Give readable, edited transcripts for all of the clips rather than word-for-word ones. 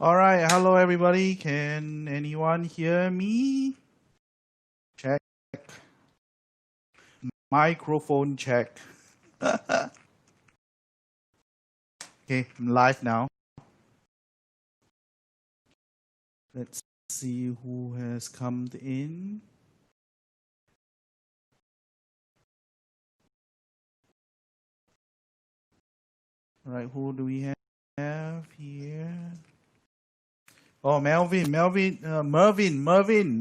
All right, hello everybody. Can anyone hear me? Check. Microphone check. Okay, I'm live now. Let's see who has come in. All right, who do we have here? Oh, Mervin.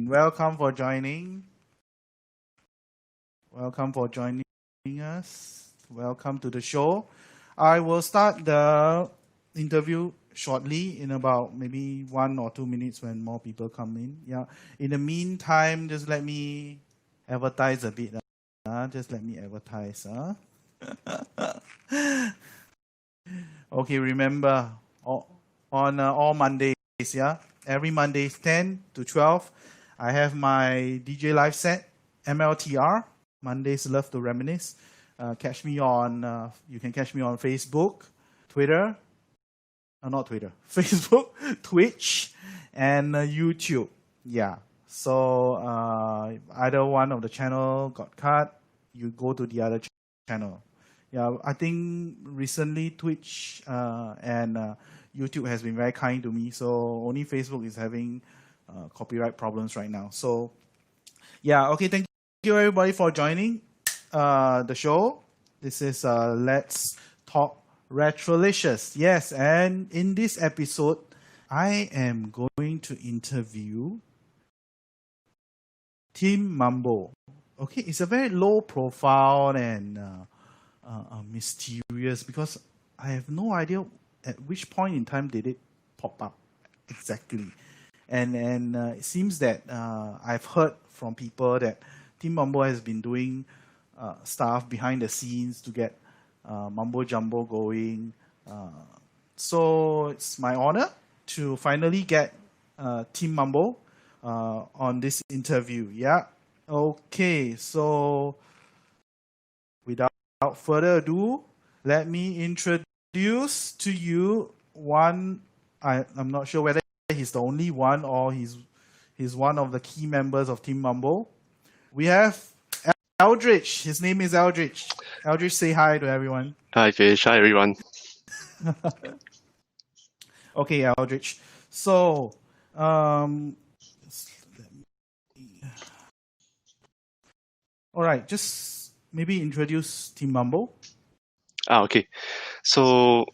Welcome for joining. Welcome for joining us. Welcome to the show. I will start the interview shortly in about maybe 1 or 2 minutes when more people come in. Yeah. In the meantime, just let me advertise a bit. Just let me advertise. Okay, remember on all Mondays, yeah, every Mondays 10 to 12, I have my DJ live set, MLTR. Mondays love to reminisce. Catch me on. You can catch me on Facebook, Twitter. Not Twitter. Facebook, Twitch, and YouTube. Yeah. So either one of the channel got cut, you go to the other channel. Yeah, I think recently Twitch and YouTube has been very kind to me. So only Facebook is having copyright problems right now. So yeah, okay. Thank you everybody for joining the show. This is Let's Talk Retrolicious. Yes, and in this episode, I am going to interview TeamMambo. Okay, it's a very low profile and mysterious because I have no idea at which point in time did it pop up exactly. And it seems that I've heard from people that TeamMambo has been doing stuff behind the scenes to get Mambo Jambo going. So it's my honor to finally get TeamMambo on this interview. Yeah. Okay. So without further ado, let me introduce to you one. I'm not sure whether he's the only one or he's one of the key members of TeamMambo. We have Eldridge. His name is Eldridge. Eldridge, say hi to everyone. Hi, Fish. Hi, everyone. Okay, Eldridge. So, all right, just maybe introduce TeamMambo. Okay. So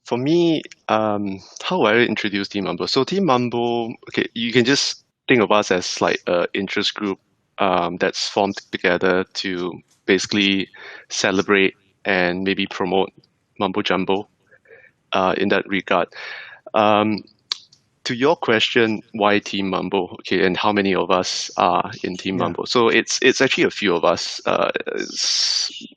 for me, how will I introduce TeamMambo? So TeamMambo, okay, you can just think of us as like an interest group that's formed together to basically celebrate and maybe promote Mambo Jambo in that regard. To your question, why TeamMambo? Okay, and how many of us are in TeamMambo? So it's actually a few of us.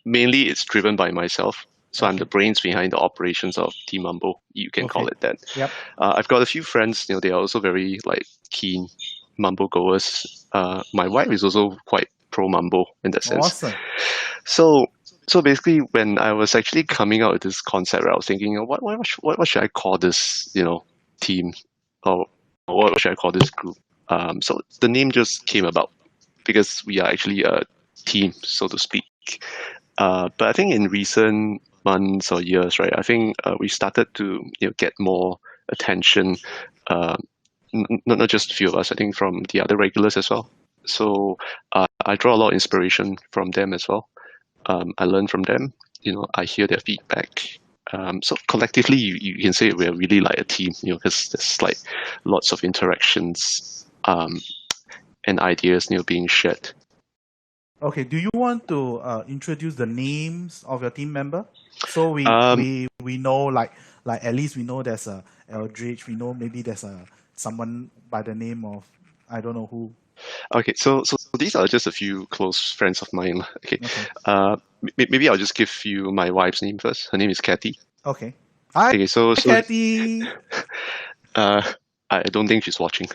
Mainly, it's driven by myself. So I'm the brains behind the operations of TeamMambo. You can call it that. Yep. I've got a few friends. They are also very like keen Mambo goers. My wife is also quite pro Mambo in that sense. Awesome. So basically, when I was actually coming out with this concept, I was thinking, what should I call this? Team. Or what should I call this group? So the name just came about because we are actually a team, so to speak. But I think in recent months or years, right, I think we started to get more attention, not just a few of us, I think from the other regulars as well. So I draw a lot of inspiration from them as well. I learn from them. I hear their feedback. So collectively, you can say we're really like a team, because there's like lots of interactions and ideas, being shared. Okay, do you want to introduce the names of your team member so we know like at least we know there's a Eldridge, we know maybe there's someone by the name of I don't know who. Okay, so these are just a few close friends of mine. Okay. Maybe I'll just give you my wife's name first. Her name is Kathy. Okay. Hi, okay, so Kathy. I don't think she's watching.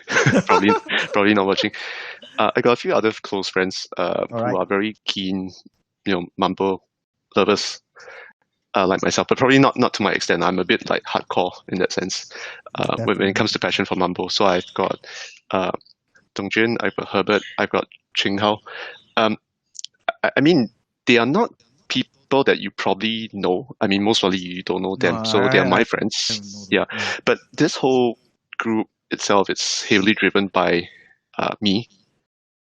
probably not watching. I got a few other close friends who are very keen, Mambo lovers. like myself, but probably not to my extent. I'm a bit like hardcore in that sense when it comes to passion for Mambo. So I've got Dongjun, I've got Herbert, I've got Ching Hao. I mean, they are not people that you probably know. I mean, most probably you don't know them, so they are my friends. Yeah, but this whole group itself, it's heavily driven by me.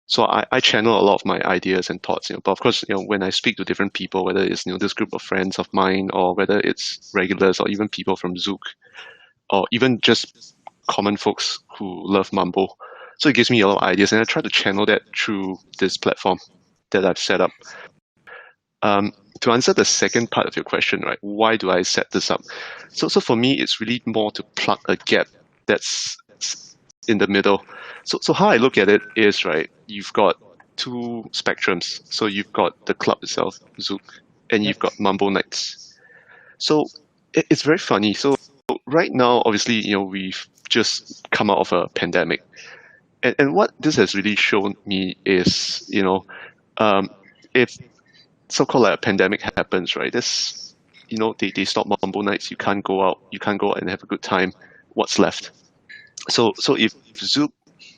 So I channel a lot of my ideas and thoughts, but of course, when I speak to different people, whether it's this group of friends of mine, or whether it's regulars, or even people from Zook, or even just common folks who love Mambo, so it gives me a lot of ideas, and I try to channel that through this platform that I've set up. To answer the second part of your question, right? Why do I set this up? So for me, it's really more to plug a gap that's in the middle. So how I look at it is, right, you've got two spectrums. So you've got the club itself, Zook, and you've got Mambo Nights. So it's very funny. So right now, obviously, we've just come out of a pandemic. And what this has really shown me is, if so-called like a pandemic happens, right, this, they stop Mambo Nights, you can't go out and have a good time, what's left? So if Zook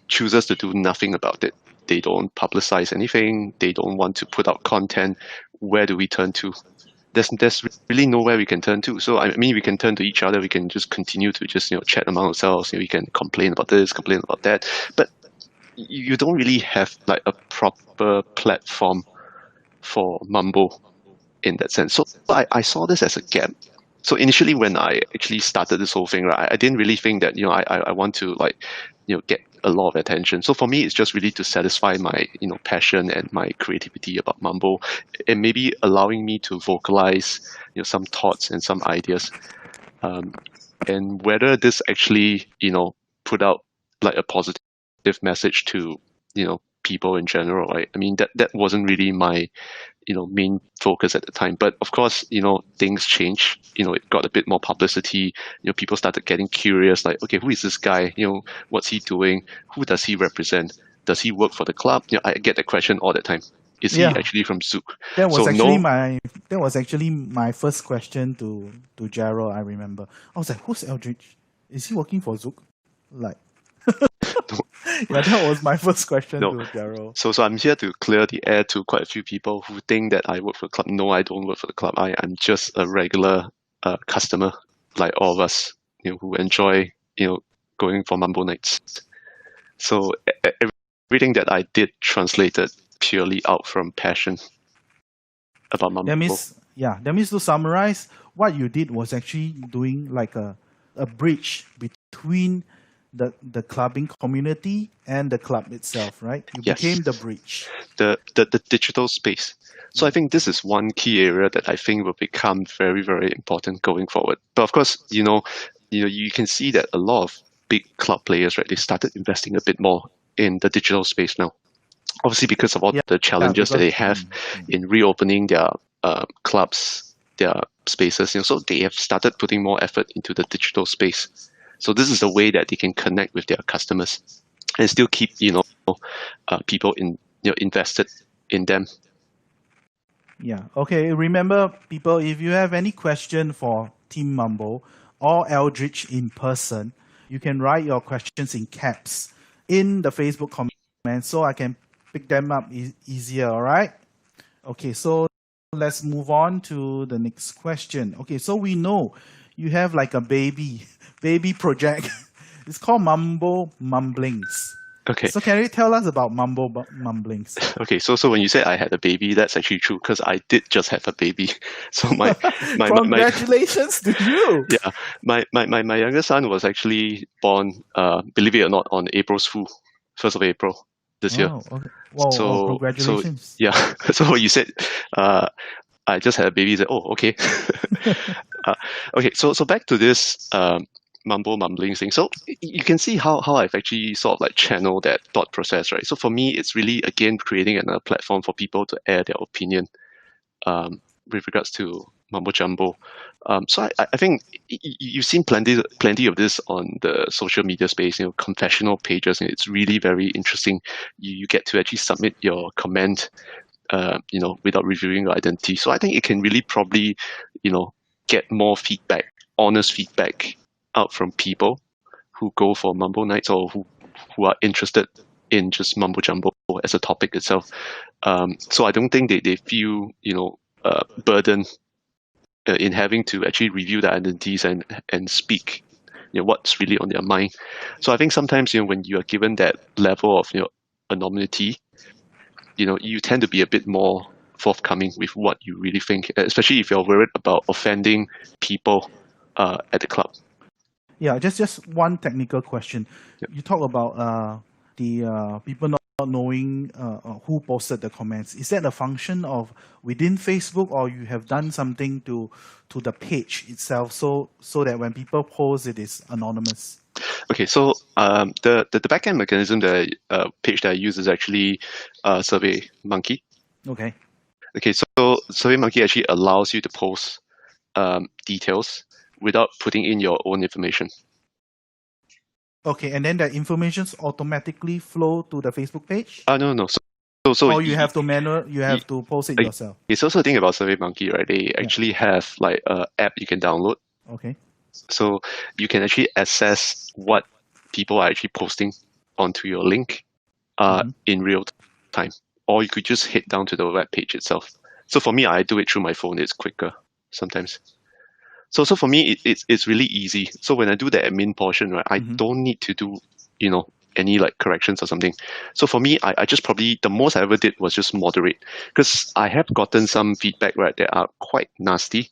chooses to do nothing about it, they don't publicize anything, they don't want to put out content, where do we turn to? There's really nowhere we can turn to. So I mean, we can turn to each other, we can just continue to just chat among ourselves, we can complain about this, complain about that, but you don't really have like a proper platform for Mambo in that sense. So I saw this as a gap. So initially, when I actually started this whole thing, right, I didn't really think that I want to get a lot of attention. So for me, it's just really to satisfy my passion and my creativity about Mambo, and maybe allowing me to vocalize some thoughts and some ideas. And whether this actually put out like a positive message to people in general, right? I mean, that wasn't really my main focus at the time. But of course, things change. It got a bit more publicity. People started getting curious, like, okay, who is this guy? What's he doing? Who does he represent? Does he work for the club? I get that question all the time. Is he actually from Zook? That was actually my first question to Gerald, I remember. I was like, who's Eldridge? Is he working for Zook? Like yeah, that was my first question to Gerald. So I'm here to clear the air to quite a few people who think that I work for the club. No, I don't work for the club. I'm just a regular customer, like all of us, who enjoy going for Mambo Nights. So everything that I did translated purely out from passion about Mambo. That means to summarize, what you did was actually doing like a bridge between the clubbing community and the club itself, right? You became the bridge. The digital space. So I think this is one key area that I think will become very, very important going forward. But of course, you can see that a lot of big club players, right, they started investing a bit more in the digital space now. Obviously, because of all the challenges that they have in reopening their clubs, their spaces, so they have started putting more effort into the digital space. So this is the way that they can connect with their customers and still keep people invested in them. Yeah. Okay. Remember, people, if you have any question for Team Mambo or Eldridge in person, you can write your questions in caps in the Facebook comments so I can pick them up easier. All right. Okay. So let's move on to the next question. Okay. So we know you have like a baby project. It's called Mambo Mumblings. Okay. So can you tell us about Mambo Mumblings? Okay, so when you say I had a baby, that's actually true because I did just have a baby. So my congratulations to you. Yeah, my younger son was actually born, believe it or not, on April's Fool, 1st of April this year. Okay. Whoa, congratulations. So yeah, so when you said I just had a baby, I said, oh, okay. Okay, so back to this Mambo mumbling thing. So you can see how I've actually sort of like channeled that thought process, right? So for me, it's really, again, creating another platform for people to air their opinion with regards to Mambo Jambo. So I think you've seen plenty of this on the social media space, confessional pages, and it's really very interesting. You get to actually submit your comment without revealing your identity. So I think it can really probably, get more feedback, honest feedback out from people who go for Mambo nights or who are interested in just Mambo Jambo as a topic itself. So I don't think they feel, burdened in having to actually review their identities and speak what's really on their mind. So I think sometimes when you are given that level of anonymity, you tend to be a bit more forthcoming with what you really think, especially if you're worried about offending people at the club. Yeah, just one technical question. Yep. You talk about the people not knowing who posted the comments. Is that a function of within Facebook, or you have done something to the page itself so that when people post, it is anonymous? Okay, so the backend mechanism, the page that I use is actually SurveyMonkey. Okay. Okay, so SurveyMonkey actually allows you to post details without putting in your own information. Okay, and then the informations automatically flow to the Facebook page? No. So or you have to post it yourself? It's also a thing about SurveyMonkey, right? They actually have like an app you can download. Okay. So you can actually assess what people are actually posting onto your link in real time. Or you could just head down to the web page itself. So for me, I do it through my phone. It's quicker sometimes. So for me, it's really easy. So when I do the admin portion, right, I don't need to do, any like corrections or something. So for me, I just probably, the most I ever did was just moderate, because I have gotten some feedback, right, that are quite nasty.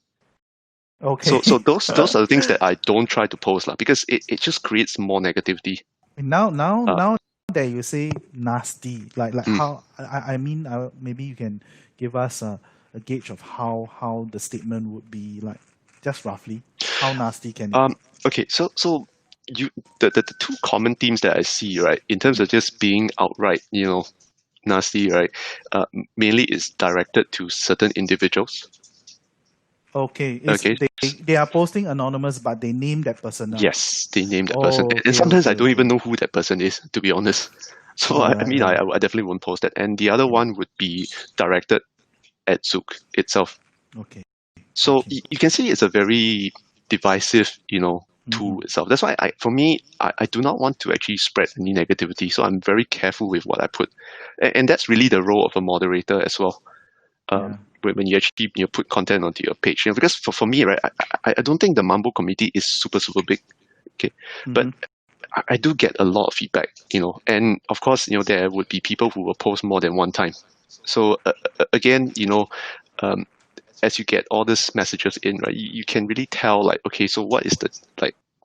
Okay. So those are the things that I don't try to post, because it just creates more negativity. Now that you say nasty, like how I mean, maybe you can give us a gauge of how the statement would be like, just roughly. How nasty can it be? Okay, so the two common themes that I see, right, in terms of just being outright, nasty, right, mainly is directed to certain individuals. Okay. Okay. They are posting anonymous, but they name that person now. Yes, they name that person. And sometimes I don't even know who that person is, to be honest. So I definitely won't post that. And the other one would be directed at Zook itself. Okay. So you can see it's a very divisive, tool itself. That's why for me, I do not want to actually spread any negativity. So I'm very careful with what I put. And that's really the role of a moderator as well. When you actually put content onto your page, because for me, right, I don't think the Mambo community is super big, okay, but I do get a lot of feedback, and of course, there would be people who will post more than one time. So again, as you get all these messages in, right, you can really tell, like, okay, so what is the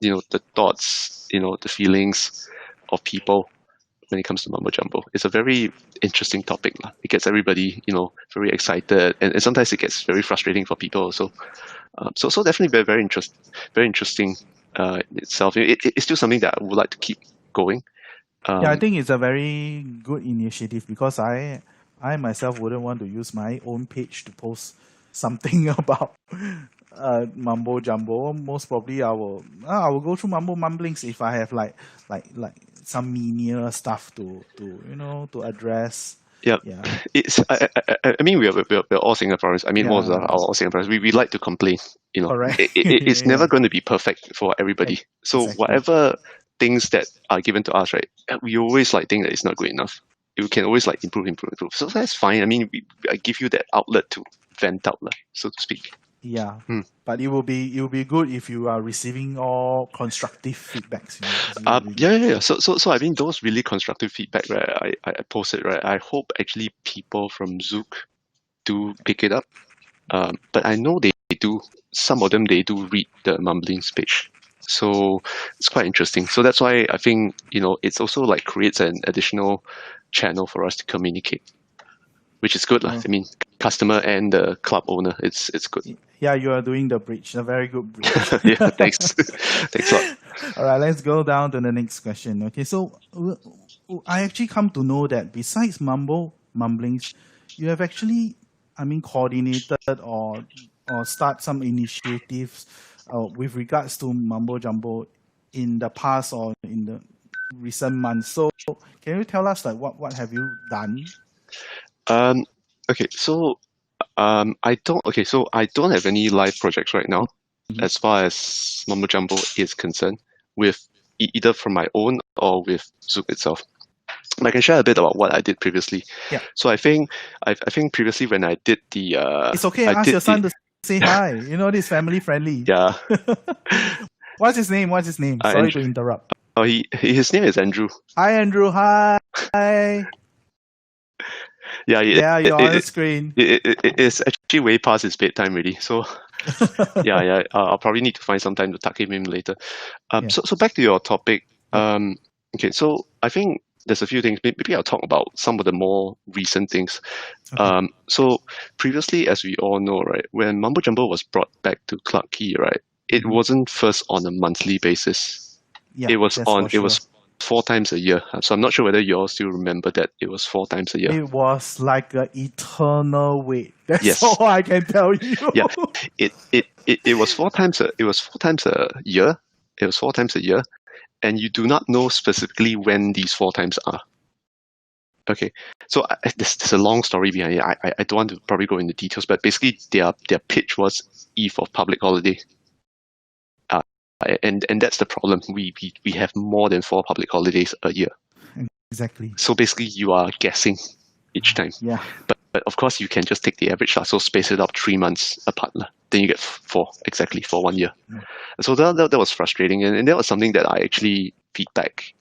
the thoughts, the feelings of people when it comes to Mambo Jambo. It's a very interesting topic. It gets everybody, very excited, and sometimes it gets very frustrating for people also. So definitely very interesting itself. It's still something that I would like to keep going. I think it's a very good initiative, because I myself wouldn't want to use my own page to post something about Mambo Jambo. Most probably I will go through Mambo Mumblings if I have like some menial stuff to address. Yeah. It's. I mean, we're all Singaporeans. I mean, most of us are all Singaporeans. We like to complain. Correct. It's never going to be perfect for everybody. So whatever things that are given to us, right, we always think that it's not good enough. You can always improve. So that's fine. I mean, I give you that outlet to vent out, so to speak. Yeah, but it will be good if you are receiving all constructive feedbacks. Yeah. So I mean, those really constructive feedback, right? I posted, right. I hope actually people from Zook do pick it up. But I know they do. Some of them they do read the Mumblings page, so it's quite interesting. So that's why I think it's also creates an additional channel for us to communicate, which is good. I mean, customer and the club owner, it's good. Yeah, you are doing the bridge, a very good bridge. Yeah, thanks. Thanks a lot. All right, let's go down to the next question. Okay, so I actually come to know that besides Mambo Mumblings, you have actually, coordinated or start some initiatives with regards to Mambo Jambo in the past or in the recent months. So can you tell us what have you done? Okay, so I don't. Okay, so I don't have any live projects right now, Mhm. as far as Mambo Jambo is concerned, with either from my own or with Zook itself. But I can share a bit about what I did previously. Yeah. So I think previously when I did the It's okay. I Ask did your the son to say hi. You know, this family friendly. yeah What's his name? What's his name? Sorry to Andrew. interrupt. Oh, his name is Andrew. Hi, Andrew. Hi. Yeah, Yeah, you're on the screen. it's actually way past his bedtime already. So yeah. I'll probably need to find some time to tuck him in later. Yeah. So back to your topic. Yep. Okay, so I think there's a few things. Maybe I'll talk about some of the more recent things. Okay. So previously, as we all know, right, when Mambo Jumbo was brought back to Clarke Quay, right, it Mhm. wasn't first on a monthly basis. Yeah, It was that's for it sure. was 4 times a year. So I'm not sure whether you all still remember that it was 4 times a year. It was like an eternal wait. That's Yes. all I can tell you. Yeah. It was 4 times it was 4 times a year. It was 4 times a year, and you do not know specifically when these 4 times are. Okay, so there's a long story behind it. I don't want to probably go into details, but basically their pitch was eve of public holiday, and that's the problem. We have more than 4 public holidays a year, Exactly. so basically you are guessing each time. Yeah. But of course you can just take the average, so space it out 3 months apart, then you get four exactly for 1 year. Mm. So that was frustrating, and that was something that I actually feedback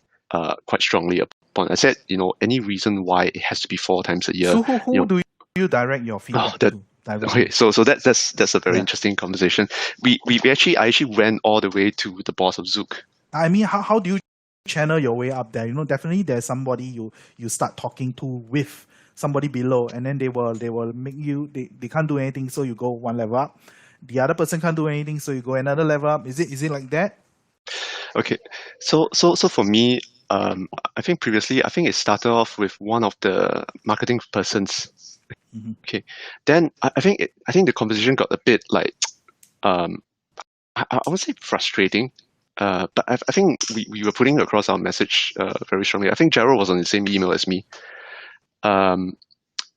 quite strongly upon. I said, any reason why it has to be 4 times a year? So who do you direct your feedback that to directly? okay. So that's a very Yeah. interesting conversation. I actually went all the way to the boss of Zook. I mean, how do you channel your way up there? Definitely there's somebody you start talking to with somebody below, and then they will make you they can't do anything, so you go one level up. The other person can't do anything, so you go another level up. Is it like that? Okay, so for me, I think previously, I think it started off with one of the marketing persons. Mhm. Okay, then I think the conversation got a bit like, I would say frustrating. But I think we were putting across our message very strongly. I think Gerald was on the same email as me.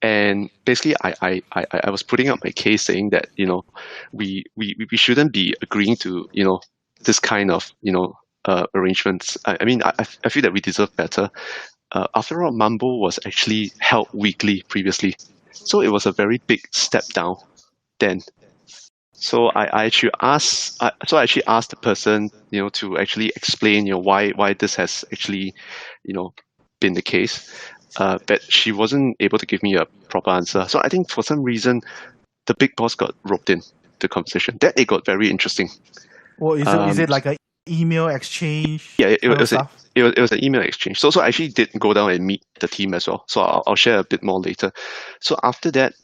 And basically, I was putting up my case saying that we shouldn't be agreeing to this kind of arrangements. I mean, I feel that we deserve better. After all, Mambo was actually held weekly previously, so it was a very big step down then. So I actually asked the person to actually explain why this has actually been the case, but she wasn't able to give me a proper answer. So I think for some reason the big boss got roped in the conversation. That it got very interesting. Or is it like an email exchange Yeah, kind of stuff? it was an email exchange. So I actually did go down and meet the team as well. So I'll share a bit more later. So after that,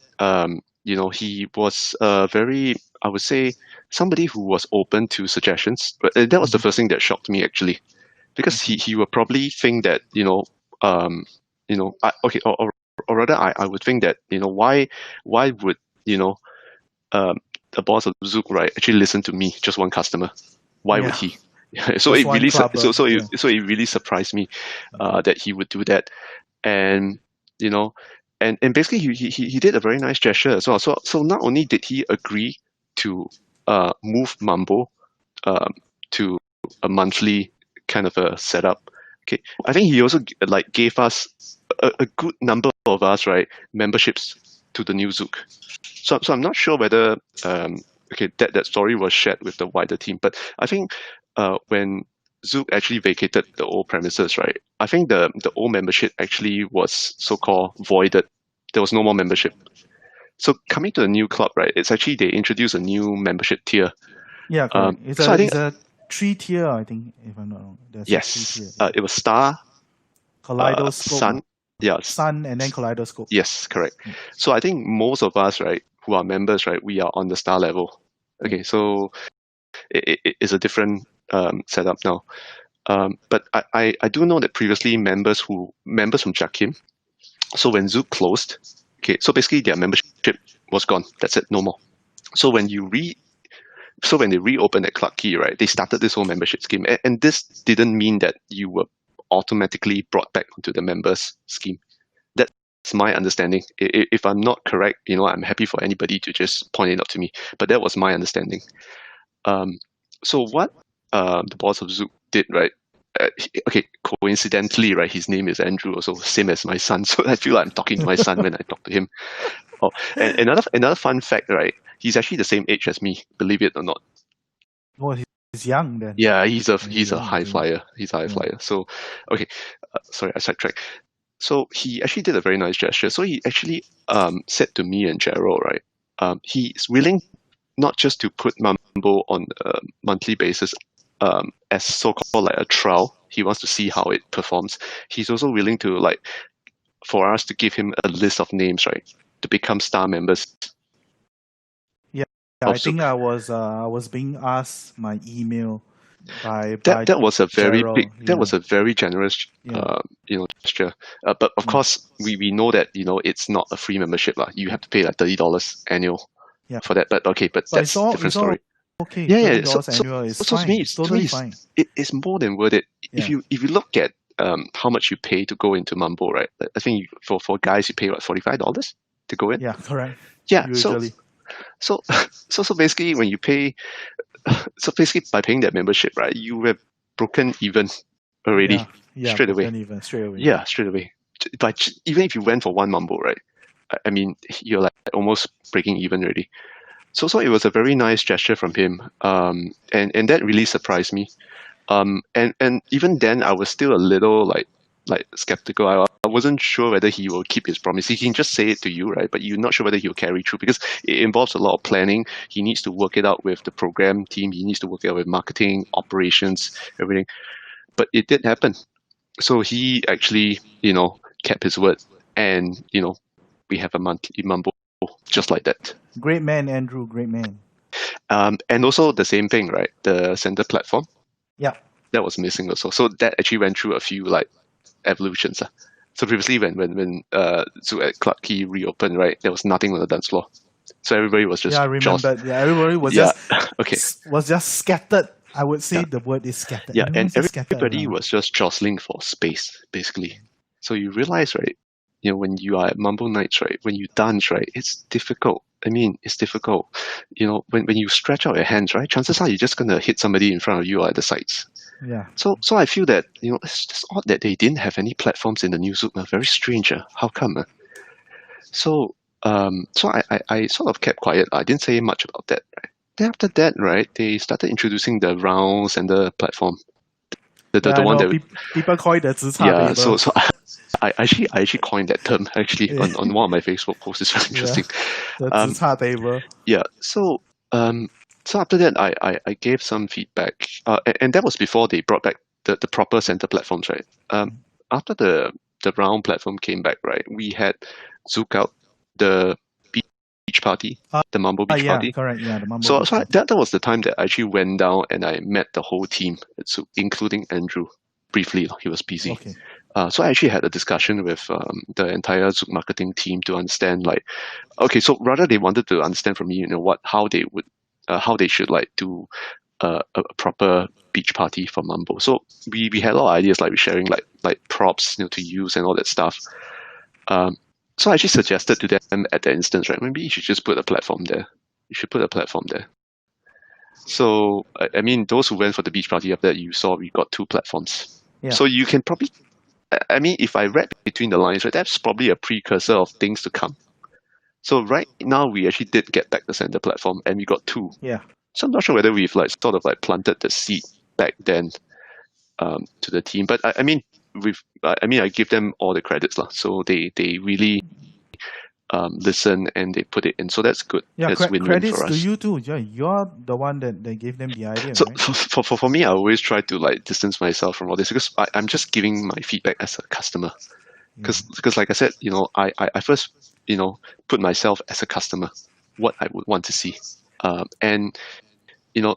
he was very, I would say, somebody who was open to suggestions. But that was the first thing that shocked me actually, because Okay. he would probably think that or rather I would think that why would the boss of Zook, right, actually listen to me, just one customer? Why would Yeah. he? So Just it one really club. so it really surprised me that he would do that, and and basically he did a very nice gesture as well. So not only did he agree to move Mambo to a monthly kind of a setup. Okay, I think he also gave us a good number of us, right, memberships to the new Zook. So I'm not sure whether that story was shared with the wider team, but I think when Zook actually vacated the old premises, right, I think the old membership actually was so-called voided. There was no more membership. So coming to the new club, right, it's actually they introduced a new membership tier. Yeah, correct. It's So I think a 3 tier, I think, if I'm not wrong. There's a 3 tier. yes, it was Star, Kaleidoscope, Sun, yes, Sun, and then Kaleidoscope. yes, correct. So I think most of us, right, who are members, right, we are on the Star level. Okay, so it is a different setup now. But I do know that previously members from Jiak Kim. So when Zook closed, okay, so basically their membership was gone. That's it, no more. So when they reopened at Clarke Quay, right, they started this whole membership scheme, and this didn't mean that you were automatically brought back onto the members scheme. my understanding. If I'm not correct, I'm happy for anybody to just point it out to me. But that was my understanding. So what the boss of Zook did, right? Okay, coincidentally, right, his name is Andrew, also same as my son. So I feel like I'm talking to my son when I talk to him. Oh, and another fun fact, right? He's actually the same age as me, believe it or not. Oh, he's young then. Yeah, he's a young, high flyer. He's a high flyer. So, okay, sorry, I sidetracked. So he actually did a very nice gesture. So he actually said to me and Gerald, right? He's willing not just to put Mambo on a monthly basis as so-called like a trial. He wants to see how it performs. He's also willing to for us to give him a list of names, right, to become star members. Yeah, I think I was being asked my email by that was a very Gerald, big, that was a very generous gesture. But of course we know that it's not a free membership lah. You have to pay like $30 annual for that. But okay, but that's a different story. Okay, yeah. $30 annual is so fine. to me, It's totally fine. It's more than worth it. If you look at how much you pay to go into Mambo, right? I think for guys you pay what, $45 to go in. Yeah, correct. Yeah, usually. So basically when you pay, so basically by paying that membership, right, you have broken even already. Straight away. Yeah, straight away. Like even if you went for one Mambo, right? I mean, you're like almost breaking even already. So it was a very nice gesture from him, and that really surprised me. And even then, I was still a little like skeptical. I wasn't sure whether he will keep his promise. He can just say it to you, right? But you're not sure whether he'll carry through because it involves a lot of planning. He needs to work it out with the program team. He needs to work it out with marketing, operations, everything. But it did happen. So he actually, kept his word, and we have a monthly Mambo just like that. Great man, Andrew. Great man. And also the same thing, right? The center platform. Yeah. That was missing also. So that actually went through a few evolutions. So previously when Zoo at Clarke Quay reopened, right, there was nothing on the dance floor. So everybody was just I remember. Everybody was just scattered. I would say the word is scattered. Yeah, and everybody was just jostling for space, basically. So you realize, right, when you are at Mambo nights, right, when you dance, right, it's difficult. I mean, it's difficult. When you stretch out your hands, right, chances are you're just going to hit somebody in front of you or at the sides. Yeah. So I feel that, it's just odd that they didn't have any platforms in the new Zoom. Very strange. How come? So I sort of kept quiet. I didn't say much about that, right? Then after that, right, they started introducing the rounds and the platform. The one that people call it the 直叉 table. So I actually coined that term actually on one of my Facebook posts. It's very interesting. The 直叉 table. Yeah. So after that, I gave some feedback, and that was before they brought back the proper center platforms, right? After the round platform came back, right, we had Zook out the beach party, the Mambo beach party. Correct. Yeah, the Mambo. So that was the time that I actually went down and I met the whole team, so including Andrew. Briefly, he was busy. Okay. So I actually had a discussion with the entire Zook marketing team to understand, so rather they wanted to understand from me, how they should do a proper beach party for Mambo. So we had a lot of ideas, we're sharing like props, to use and all that stuff. So I actually suggested to them at that instance, right, maybe you should just put a platform there. So, I mean, those who went for the beach party after that, you saw we got 2 platforms. Yeah. So you can probably, I mean, if I read between the lines, right, that's probably a precursor of things to come. So right now, we actually did get back the center platform, and we got 2. Yeah. So I'm not sure whether we've sort of planted the seed back then to the team. But I mean, I give them all the credits lah. So they really listen and they put it in. So that's good. Yeah, that's win-win credits for us. to you too. Yeah, you're the one that they gave them the idea. So right? for me, I always try to distance myself from all this because I'm just giving my feedback as a customer. Because like I said, I first put myself as a customer, what I would want to see, and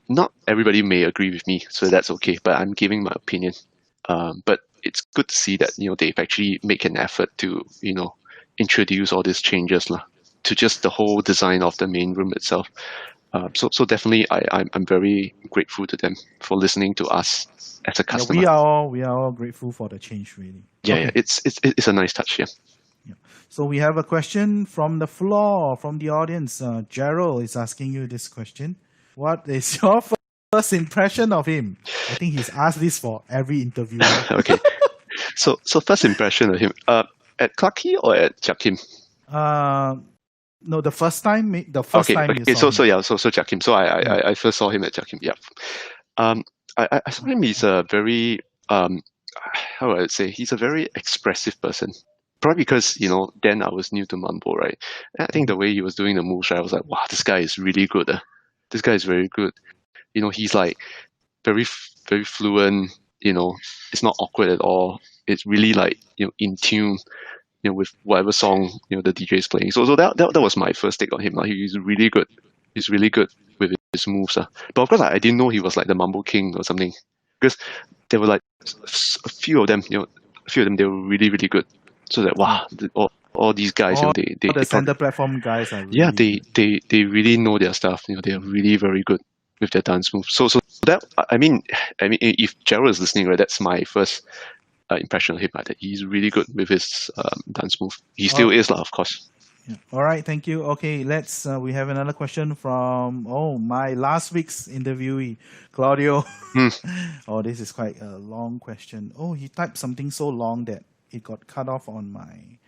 not everybody may agree with me, so that's okay. But I'm giving my opinion. But it's good to see that they've actually make an effort to introduce all these changes to just the whole design of the main room itself. So definitely, I'm very grateful to them for listening to us as a customer. Yeah, we are all grateful for the change, really. Yeah, okay. Yeah, it's a nice touch. Yeah. Yeah. So we have a question from the floor, from the audience. Gerald is asking you this question. What is your first impression of him? I think he's asked this for every interview. Okay. So first impression of him, at Clarke Quay or at Jiak Kim? No, the first time you Okay. saw him. So Jiak Kim. So I first saw him at Jiak Kim. Yeah. I saw him. He's a very how would I say? He's a very expressive person. Probably because then I was new to Mambo, right? And I think the way he was doing the moves, right, I was like, wow, this guy is really good. This guy is very good. He's like very very fluent. It's not awkward at all. It's really like in tune. With whatever song the DJ is playing. So that was my first take on him. He's really good. He's really good with his moves. But of course, I didn't know he was like the Mambo King or something, because there were like a few of them. They were really really good. So that wow, all these guys, the center platform guys are really they really know their stuff. They are really very good with their dance moves. So that I mean, if Gerald is listening, right, that's my first impression of him. That he's really good with his dance move. He still is, of course. Yeah. All right, thank you. Okay, let's. We have another question from my last week's interviewee, Claudio. Oh, this is quite a long question. Oh, he typed something so long that it got cut off on my.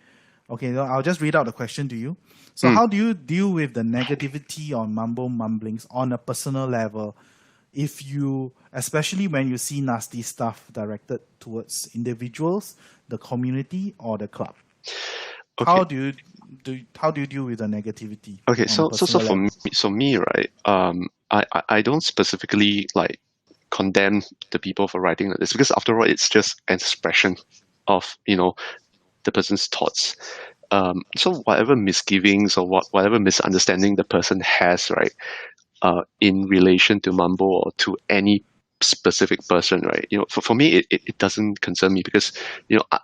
Okay, so I'll just read out the question to you. So, how do you deal with the negativity on Mambo mumblings on a personal level? Especially when you see nasty stuff directed towards individuals, the community, or the club, how do you deal with the negativity? Okay, so for me, right, I don't specifically like condemn the people for writing like this, because after all, it's just an expression of the person's thoughts. So whatever misgivings or whatever misunderstanding the person has, right, in relation to Mambo or to any specific person, right? For me, it doesn't concern me, because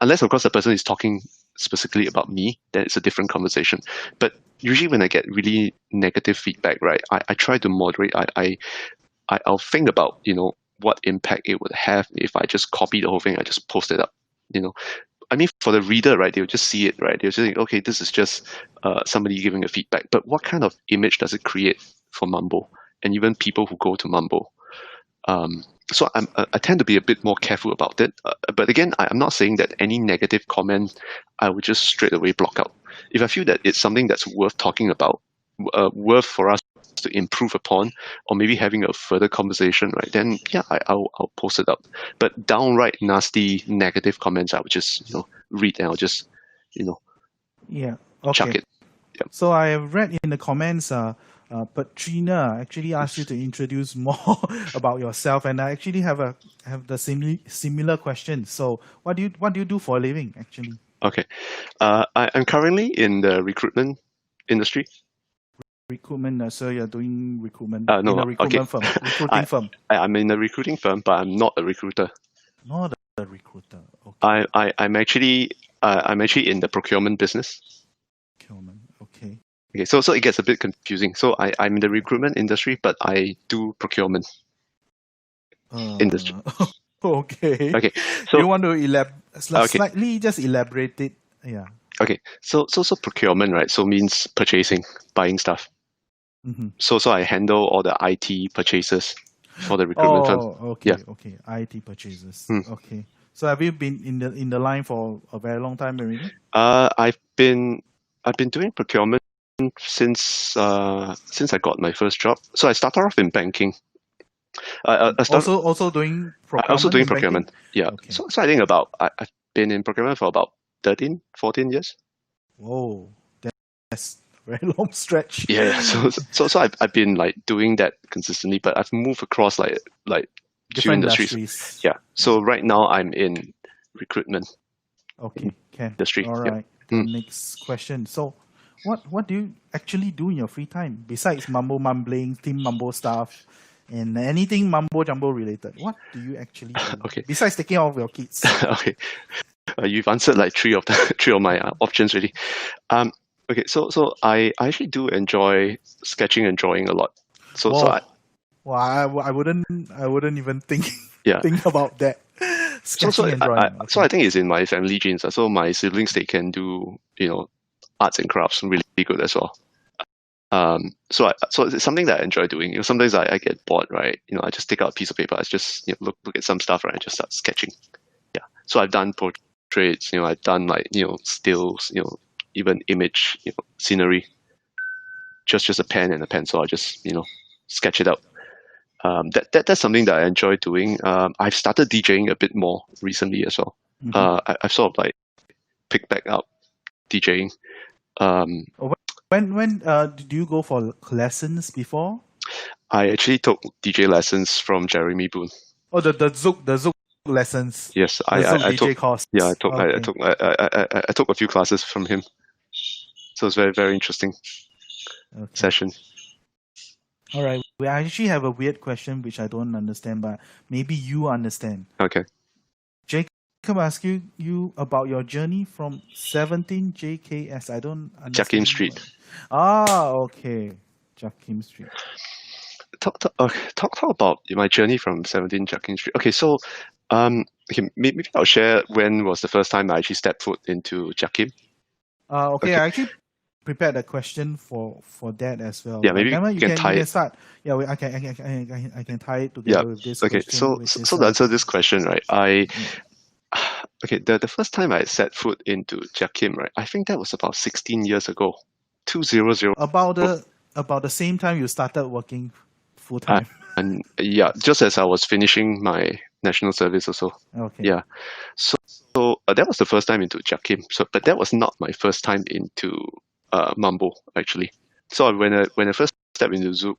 unless of course the person is talking specifically about me, then it's a different conversation. But usually when I get really negative feedback, right, I try to moderate. I'll think about what impact it would have if I just copy the whole thing, I just post it up. I mean, for the reader, right, they'll just see it, right? They'll just think, okay, this is just somebody giving a feedback. But what kind of image does it create for Mambo and even people who go to Mambo? So I tend to be a bit more careful about it. But again, I'm not saying that any negative comment I would just straight away block out. If I feel that it's something that's worth talking about, worth for us to improve upon, or maybe having a further conversation, right, then yeah, I'll post it up. But downright nasty negative comments, I would just read and I'll just chuck it. Yeah. So I have read in the comments, Patrina actually asked you to introduce more about yourself, and I actually have the similar question. So what do you do for a living, actually? Okay, I'm currently in the recruitment industry. Recruitment, so you're doing recruitment no, in a recruitment firm, recruiting firm. I'm in a recruiting firm, but I'm not a recruiter. Not a recruiter. Okay. I'm actually in the procurement business. Procurement. Okay. Okay, so it gets a bit confusing. So I'm in the recruitment industry, but I do procurement industry. Okay. Okay. So you want to slightly just elaborate it? Yeah. Okay. So procurement, right? So means purchasing, buying stuff. Mm-hmm. So I handle all the IT purchases for the recruitment firm. Okay. Yeah. Okay. IT purchases. Okay. So have you been in the line for a very long time already? I've been doing procurement since I got my first job. So I started off in banking. Also doing procurement. Also doing procurement. Banking? Yeah. Okay. So I think I've been in procurement for about 13, 14 years. Whoa, that's a very long stretch. Yeah. So I've been like doing that consistently, but I've moved across like different industries. Yeah. So right now I'm in recruitment. Okay. Industry. All right. Next question. So, what do you actually do in your free time besides Mambo mumbling, TeamMambo stuff, and anything Mambo Jambo related? What do you actually do? Okay. Besides taking care of your kids. Okay. You've answered like three of my options really. Okay. So I actually do enjoy sketching and drawing a lot. I wouldn't even think yeah. think about that. Sketching and drawing. So I think it's in my family genes. So my siblings, they can do, arts and crafts really good as well. So it's something that I enjoy doing. Sometimes I get bored, right? I just take out a piece of paper, I just look at some stuff, right? I just start sketching. Yeah. So I've done portraits. I've done stills. Even image, scenery. Just a pen and a pencil. I just sketch it out. That's something that I enjoy doing. I've started DJing a bit more recently as well. Mm-hmm. I've sort of picked back up DJing. When did you go for lessons before? I actually took DJ lessons from Jeremy Boone. Oh, the Zouk lessons. Yes, I I DJ took. course. Yeah, I took. Okay. I took a few classes from him. So it's very, very interesting session. All right. We actually have a weird question which I don't understand, but maybe you understand. Okay. Jacob asked you about your journey from 17 JKS. I don't understand. Jiak Kim Street. Okay. Jiak Kim Street. Talk about my journey from 17 Jiak Kim Street. Okay, so maybe I'll share when was the first time I actually stepped foot into Jiak Kim. Okay, I actually prepared a question for that as well. Yeah, maybe you can start. Yeah, I can tie it together with this question. Okay, so to answer this question, right, okay, the first time I set foot into Jiak Kim, right, I think that was about 16 years ago, 2000. About the same time you started working full time. And yeah, just as I was finishing my national service also. Okay. Yeah, so that was the first time into Jiak Kim. But that was not my first time into Mambo actually. So when I first stepped into Zouk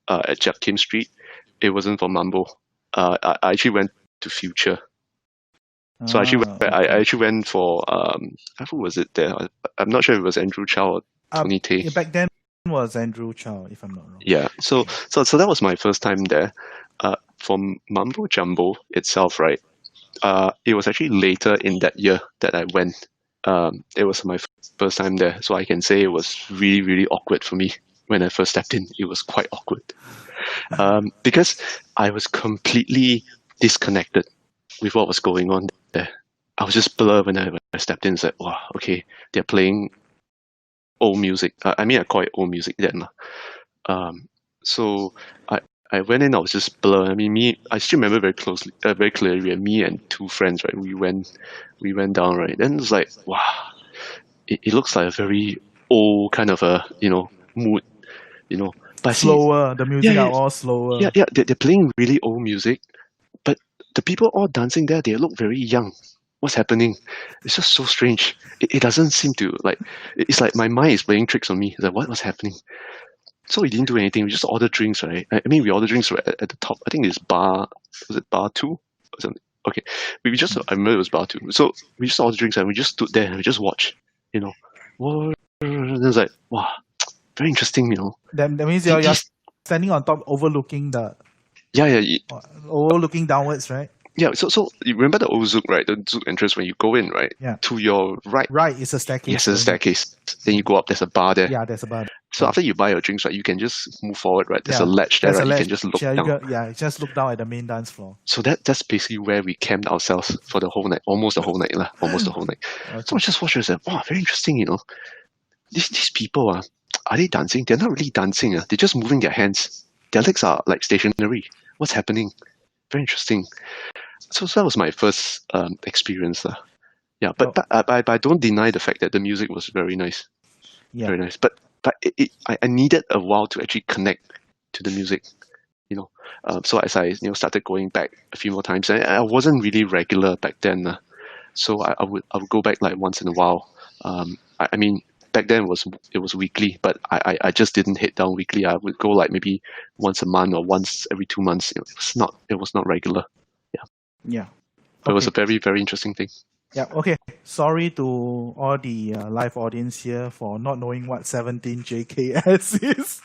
at Jiak Kim Street, it wasn't for Mambo. I actually went to Future. So I actually went for who was it there? I'm not sure if it was Andrew Chow or Tony Tay. Back then was Andrew Chow, if I'm not wrong. Yeah. So that was my first time there. For Mambo Jambo itself, right? It was actually later in that year that I went. It was my first time there, so I can say it was really, really awkward for me when I first stepped in. It was quite awkward because I was completely disconnected with what was going on there. I was just blurred when I stepped in and said, wow, okay, they're playing old music. I call it old music then. So I went in, I was just blurred. I still remember very clearly, me and two friends, right? We went down, right? Then it was like, wow, it looks like a very old kind of a, mood, But slower, the music are all slower. Yeah, they're playing really old music, but the people all dancing there, they look very young. What's happening? It's just so strange. It doesn't seem to, it's like my mind is playing tricks on me. It's like, what was happening? So we didn't do anything. We just ordered drinks, right? We ordered drinks right at the top. I think it's bar 2 or something? Okay. I remember it was bar 2. So we just ordered drinks and we just stood there and we just watched, Whoa. And it was like, wow, very interesting, That means you're standing on top overlooking the... Yeah. Overlooking downwards, right? Yeah, so you remember the old Zouk, right? The Zouk entrance when you go in, right? Yeah. To your right. Right, it's a staircase. Yes, there's a staircase. Then you go up, there's a bar there. Yeah, there's a bar. So after you buy your drinks, right, you can just move forward, right? There's a ledge there, right? You can just look down. Just look down at the main dance floor. So that's basically where we camped ourselves for the whole night, almost the whole night. Okay. So I just watched it and said, wow, very interesting, These people, are they dancing? They're not really dancing. They're just moving their hands. Their legs are like stationary. What's happening? Very interesting. So that was my first experience. Yeah, but I don't deny the fact that the music was very nice. Yeah. Very nice. But I needed a while to actually connect to the music. So as I started going back a few more times, and I wasn't really regular back then. So I would go back like once in a while. Back then it was weekly, but I just didn't hit down weekly. I would go like maybe once a month or once every 2 months. It was not regular. Yeah. But it was a very, very interesting thing. Yeah, okay. Sorry to all the live audience here for not knowing what 17 JKS is.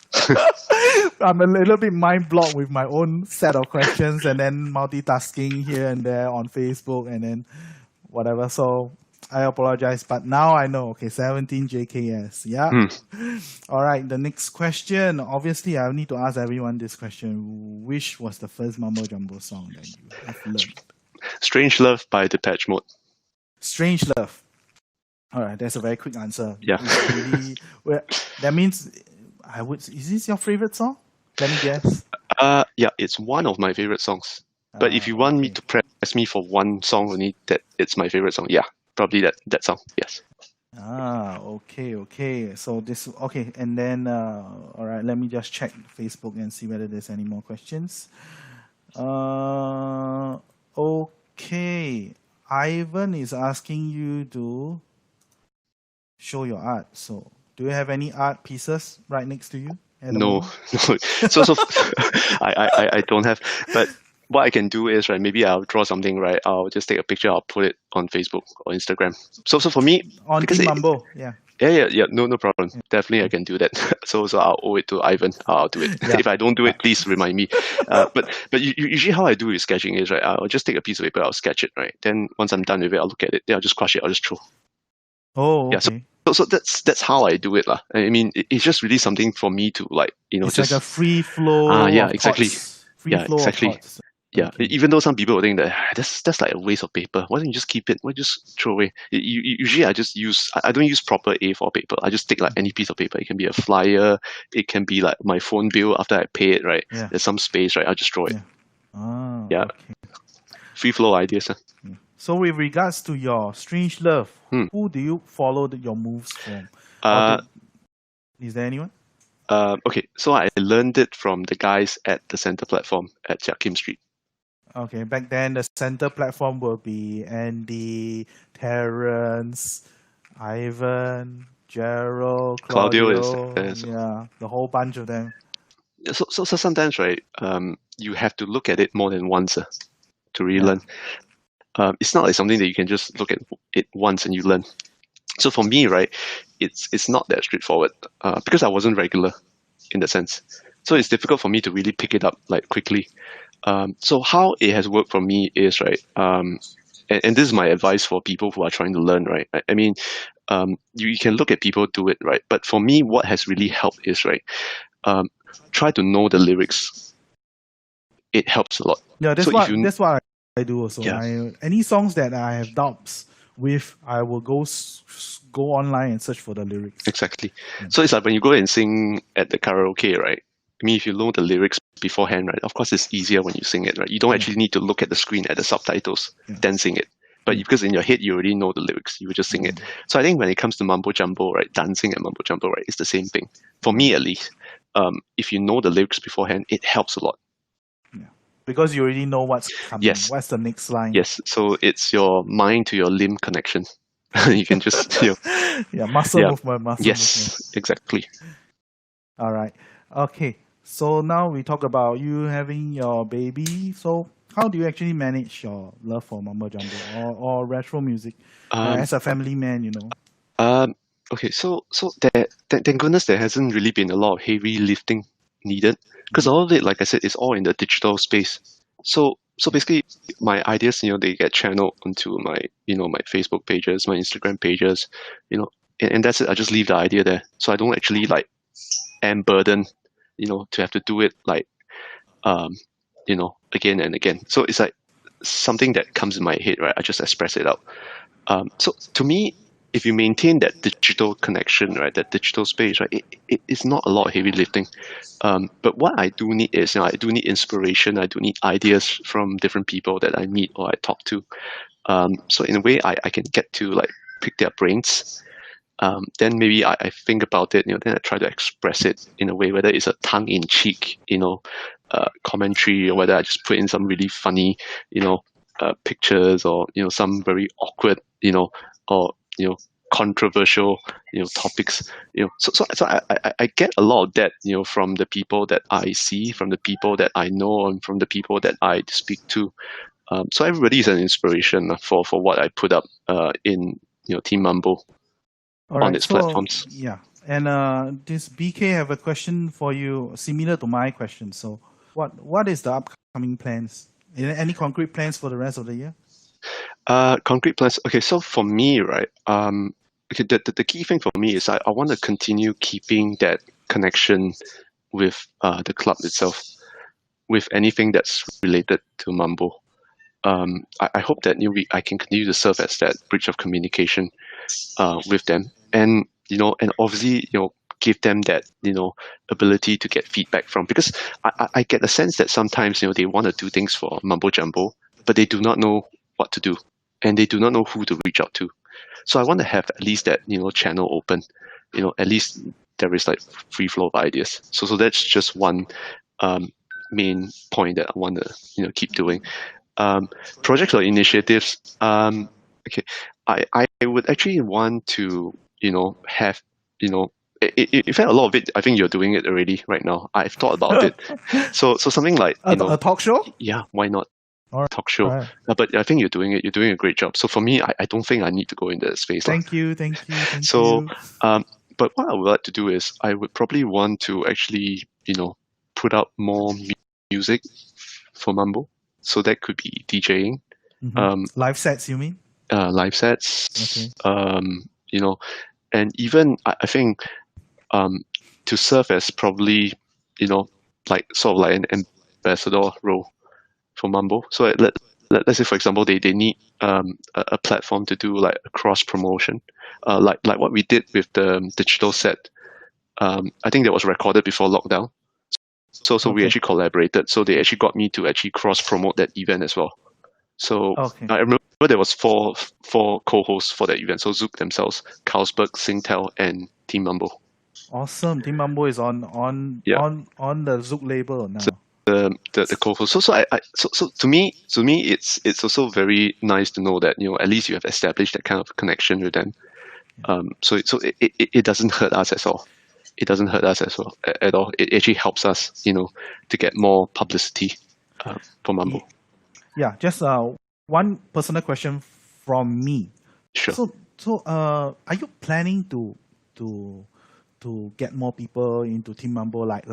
I'm a little bit mind-blocked with my own set of questions and then multitasking here and there on Facebook and then whatever. So I apologize, but now I know. Okay, 17 JKS. Yeah. All right, the next question. Obviously, I need to ask everyone this question. Which was the first Mambo Jambo song that you have learned? Strange Love by Depeche Mode. Strange Love. All right, that's a very quick answer. Yeah. It's really, well, that means is this your favorite song? Let me guess. Yeah, it's one of my favorite songs. But if you want me to press me for one song only, that it's my favorite song. Yeah, probably that song. Yes. Okay. So this, okay, and then all right, let me just check Facebook and see whether there's any more questions. Okay, Ivan is asking you to show your art. So, do you have any art pieces right next to you? No. So I don't have. But what I can do is, right, maybe I'll draw something, right? I'll just take a picture, I'll put it on Facebook or Instagram. So for me, on TeamMambo, yeah, no problem. Yeah. Definitely I can do that. So I'll owe it to Ivan. I'll do it. Yeah. If I don't do it, please remind me. But usually how I do with sketching is, right, I'll just take a piece of paper, I'll sketch it, right? Then once I'm done with it, I'll look at it, then I'll just crush it, I'll just throw. Oh, okay. Yeah, so that's how I do it, lah. I mean, it's just really something for me to, like, it's just like a free flow. Yeah, exactly. Free flow exactly. Of thoughts. Yeah, okay. Even though some people will think that that's like a waste of paper. Why don't you just keep it? Why just throw away? Usually I don't use proper A4 paper. I just take like any piece of paper. It can be a flyer. It can be like my phone bill after I pay it, right? Yeah. There's some space, right? I'll just throw it. Yeah. Okay. Free flow ideas. Huh? Yeah. So with regards to your Strange Love, who do you follow your moves from? Is there anyone? Okay, so I learned it from the guys at the center platform at Jiak Kim Street. Okay, back then the center platform will be Andy, Terrence, Ivan, Gerald, Claudio, yeah, the whole bunch of them. So sometimes, right, you have to look at it more than once to really learn. It's not like something that you can just look at it once and you learn. So for me, right, it's not that straightforward because I wasn't regular in that sense. So it's difficult for me to really pick it up like quickly. So how it has worked for me is, right, and this is my advice for people who are trying to learn, right? I mean, you can look at people do it, right? But for me, what has really helped is, right, try to know the lyrics. It helps a lot. Yeah, that's what I do also. Yeah. Any songs that I have doubts with, I will go online and search for the lyrics. Exactly. Yeah. So it's like when you go and sing at the karaoke, right? I mean, if you know the lyrics beforehand, right, of course it's easier when you sing it, right? You don't actually need to look at the screen at the subtitles, then sing it. But because in your head, you already know the lyrics, you would just sing it. So I think when it comes to Mambo Jambo, right, dancing at Mambo Jambo, right, it's the same thing. For me, at least, if you know the lyrics beforehand, it helps a lot. Yeah. Because you already know what's coming. Yes. What's the next line? Yes. So it's your mind to your limb connection. You can just, muscle movement. Yes, exactly. All right. Okay. So now we talk about you having your baby. So how do you actually manage your love for Mambo Jambo or retro music as a family man, Okay, so thank goodness there hasn't really been a lot of heavy lifting needed because all of it, like I said, is all in the digital space. So basically, my ideas, they get channeled onto my, my Facebook pages, my Instagram pages, and that's it. I just leave the idea there. So I don't actually am burdened, to have to do it again and again. So it's like something that comes in my head, right? I just express it out. So to me, if you maintain that digital connection, right, that digital space, right, it's not a lot of heavy lifting. But what I do need is, I do need inspiration. I do need ideas from different people that I meet or I talk to. So in a way, I can get to pick their brains. Then maybe I think about it, then I try to express it in a way, whether it's a tongue-in-cheek, commentary, or whether I just put in some really funny, pictures, or some very awkward, or controversial, topics, So I get a lot of that, from the people that I see, from the people that I know, and from the people that I speak to. So everybody is an inspiration for what I put up in TeamMambo. On its platforms. Yeah, and this BK have a question for you, similar to my question. So, what is the upcoming plans? Any concrete plans for the rest of the year? Concrete plans. Okay, so for me, right, okay, the key thing for me is I want to continue keeping that connection with the club itself, with anything that's related to Mambo. I hope that I can continue to serve as that bridge of communication with them, and and obviously give them that ability to get feedback from, because I get a sense that sometimes they want to do things for Mambo Jambo, but they do not know what to do, and they do not know who to reach out to. So I want to have at least that channel open, at least there is like free flow of ideas. So that's just one main point that I want to keep doing. Projects or initiatives. Okay, I would actually want to have in fact a lot of it. I think you're doing it already right now. I've thought about it. So something like a talk show. Yeah, why not? All Talk show. right. But I think you're doing it. You're doing a great job. So for me, I don't think I need to go in that space. Thank you. So, but what I would like to do is I would probably want to actually, put out more music for Mambo. So that could be DJing. Live sets, you mean? Live sets. Okay. And even I think to serve as probably, like sort of like an ambassador role for Mambo. So let's say, for example, they need a platform to do like a cross promotion, like what we did with the digital set. I think that was recorded before lockdown. So we actually collaborated. So they actually got me to actually cross promote that event as well. So I remember there was four co-hosts for that event. So Zook themselves, Carlsberg, Singtel, and TeamMambo. Awesome. TeamMambo is on the Zook label now. The co-host. So to me it's also very nice to know that at least you have established that kind of connection with them. So it doesn't hurt us at all. It doesn't hurt us at all. It actually helps us, to get more publicity for Mambo. Yeah, just one personal question from me. Sure. So are you planning to get more people into TeamMambo, like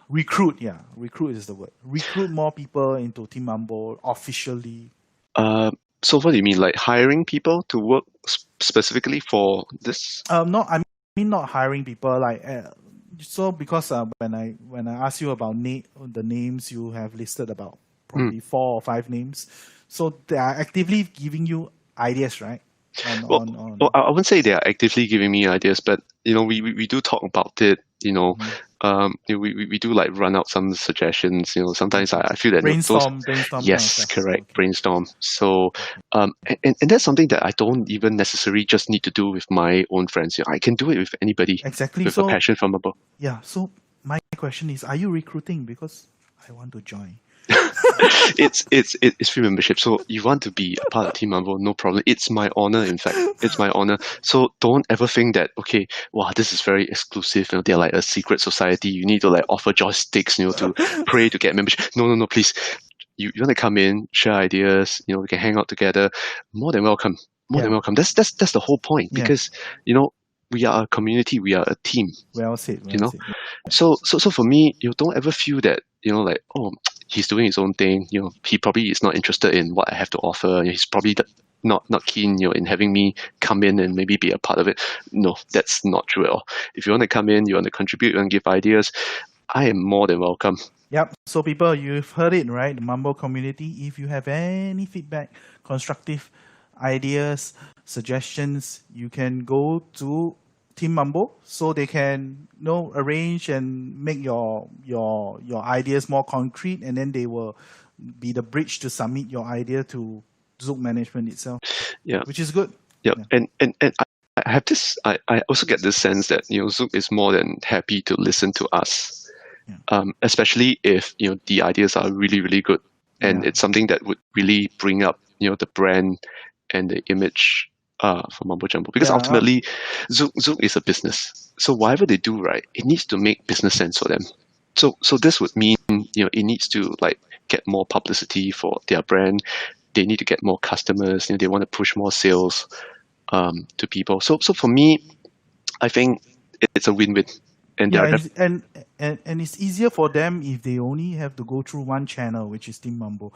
recruit? Yeah, recruit is the word. Recruit more people into TeamMambo officially. So what do you mean, like hiring people to work specifically for this? No, I mean not hiring people. Like so, because when I ask you about the names you have listed, about probably 4 or 5 names, so they are actively giving you ideas, right? I wouldn't say they are actively giving me ideas, but we do talk about it. We do like run out some suggestions. Sometimes I feel that brainstorm. Yes, correct. Okay. Brainstorm. So, and that's something that I don't even necessarily just need to do with my own friends. I can do it with anybody. Exactly. With a passion for Mambo. Yeah. So my question is, are you recruiting? Because I want to join. It's free membership. So you want to be a part of TeamMambo, no problem. It's my honor. In fact, it's my honor. So don't ever think that, okay, wow, this is very exclusive. They're like a secret society. You need to like offer joysticks, to pray to get membership. No, please. You want to come in, share ideas. We can hang out together. More than welcome. More than welcome. That's the whole point, because we are a community. We are a team. Well said. So for me, you don't ever feel that like, oh, he's doing his own thing. He probably is not interested in what I have to offer. He's probably not keen, in having me come in and maybe be a part of it. No, that's not true at all. If you want to come in, you want to contribute, you want to give ideas, I am more than welcome. Yep. So people, you've heard it, right? The Mambo community. If you have any feedback, constructive ideas, suggestions, you can go to TeamMambo, so they can arrange and make your ideas more concrete, and then they will be the bridge to submit your idea to Zook management itself. Yeah, which is good. Yeah. And I have this. I also get this sense that Zook is more than happy to listen to us, especially if the ideas are really, really good, and it's something that would really bring up the brand and the image for Mambo Jambo, because ultimately Zook is a business. So whatever they do, right, it needs to make business sense for them. So this would mean it needs to like get more publicity for their brand. They need to get more customers. They want to push more sales to people. So for me, I think it's a win-win. And and it's easier for them if they only have to go through one channel, which is TeamMambo.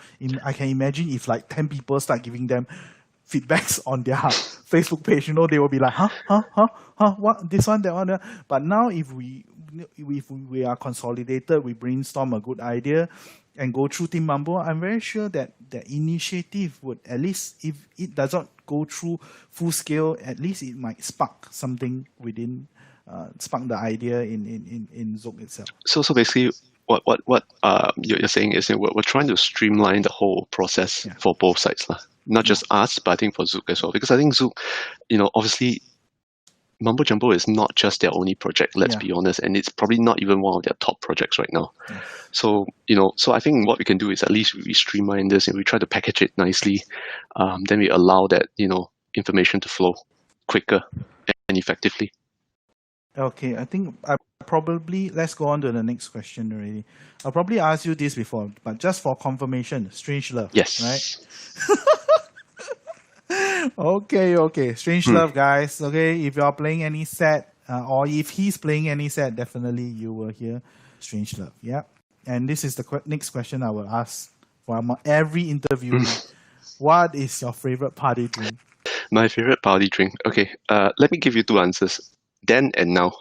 I can imagine if like 10 people start giving them feedbacks on their Facebook page, they will be like, what, this one, that one. But now if we are consolidated, we brainstorm a good idea, and go through TeamMambo, I'm very sure that the initiative would, at least if it does not go through full scale, at least it might spark something within, spark the idea in Zook itself. So basically, what you're saying is that we're trying to streamline the whole process for both sides, lah. Not just us, but I think for Zook as well. Because I think Zook, obviously, Mambo Jambo is not just their only project, let's be honest, and it's probably not even one of their top projects right now. Yes. So, so I think what we can do is at least we streamline this and we try to package it nicely. Then we allow that, information to flow quicker and effectively. Okay, I think let's go on to the next question already. I'll probably ask you this before, but just for confirmation, Strange Love. Yes. Right? Okay. Strange Love, guys. Okay, if you're playing any set, or if he's playing any set, definitely you will hear Strange Love. Yeah. And this is the next question I will ask for every interview. What is your favorite party drink? My favorite party drink. Okay, let me give you two answers. Then and now.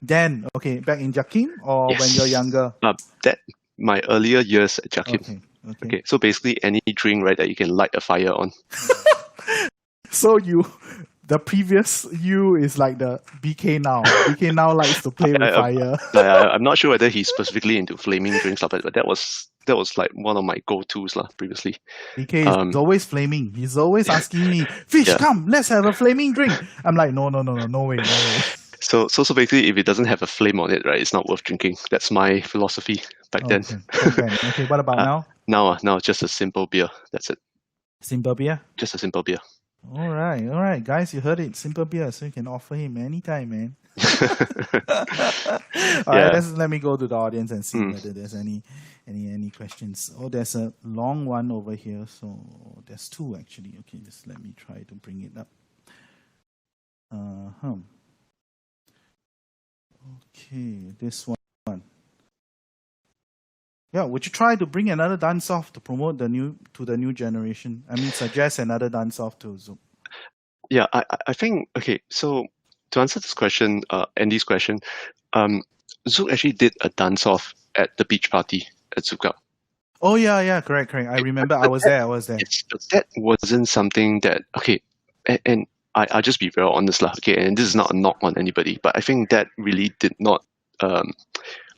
Then, okay, back in Jiak Kim or when you're younger? That my earlier years at Jiak Kim. Okay, so basically any drink, right, that you can light a fire on. So the previous you is like the BK now. BK now likes to play with fire. I'm not sure whether he's specifically into flaming drinks, but that was like one of my go-tos previously. BK is always flaming. He's always asking me, Fish, come, let's have a flaming drink. I'm like, no way. So basically, if it doesn't have a flame on it, right, it's not worth drinking. That's my philosophy back then. Okay, what about now? Now just a simple beer. That's it. Simple beer? Just a simple beer. All right, guys, you heard it. Simple beer, so you can offer him anytime, man. All right, let me go to the audience and see whether there's any questions. Oh, there's a long one over here, so there's two actually. Okay, just let me try to bring it up. Okay, this one. Yeah, would you try to bring another dance-off to promote the new generation? I mean, suggest another dance-off to Zoom. Yeah, I think, okay, so to answer this question, Andy's question, Zook actually did a dance-off at the beach party at Zook. Oh, yeah, correct. I remember I was there. That wasn't something that, okay, and I'll just be very honest, okay, and this is not a knock on anybody, but I think that really did not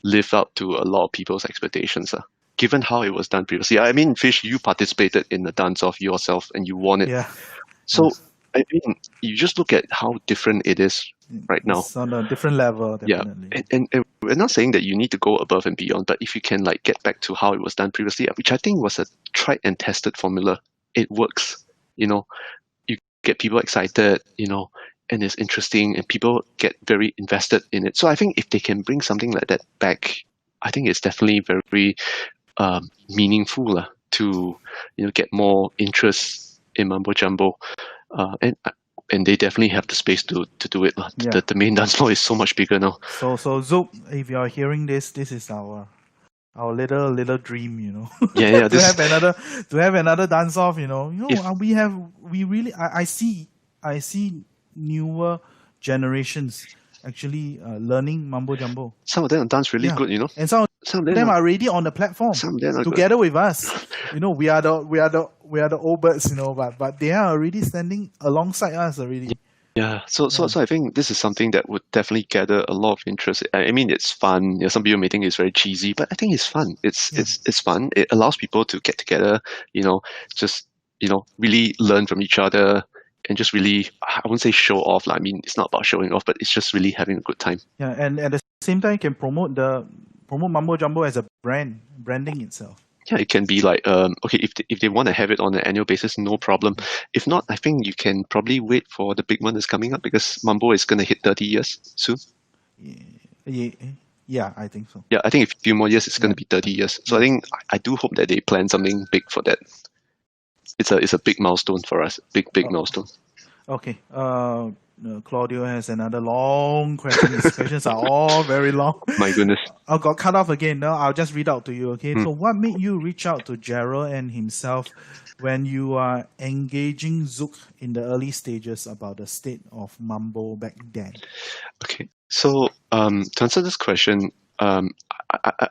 live up to a lot of people's expectations, given how it was done previously. I mean, Fish, you participated in the dance-off yourself and you won it. Yeah. So, I mean, you just look at how different it is right now. It's on a different level, definitely. Yeah, and we're not saying that you need to go above and beyond, but if you can get back to how it was done previously, which I think was a tried and tested formula, it works. You get people excited, and it's interesting, and people get very invested in it. So I think if they can bring something like that back, I think it's definitely very meaningful to get more interest in Mambo Jambo, and they definitely have the space to do it. Yeah. The main dance floor is so much bigger now. So Zook, if you are hearing this is our little dream, Yeah. to have another dance off, I see newer generations actually learning Mambo Jambo. Some of them dance really good, and some of them are already on the platform together with us. We are the old birds, but they are already standing alongside us already. Yeah, so I think this is something that would definitely gather a lot of interest. I mean, it's fun. Some people may think it's very cheesy, but I think it's fun. It's fun. It allows people to get together, just really learn from each other and just really, I wouldn't say show off. I mean, it's not about showing off, but it's just really having a good time. Yeah, and at the same time, you can promote Mambo Jambo as a branding itself. Yeah, it can be okay, if they want to have it on an annual basis, no problem. If not, I think you can probably wait for the big one that's coming up, because Mambo is going to hit 30 years soon. Yeah, I think so. Yeah, I think a few more years, it's going to be 30 years. So I think I do hope that they plan something big for that. It's a big milestone for us, big milestone. Okay, Claudio has another long question. His questions are all very long. My goodness. I got cut off again. Now I'll just read out to you. Okay. So what made you reach out to Gerald and himself when you are engaging Zook in the early stages about the state of Mambo back then? Okay. So to answer this question, um,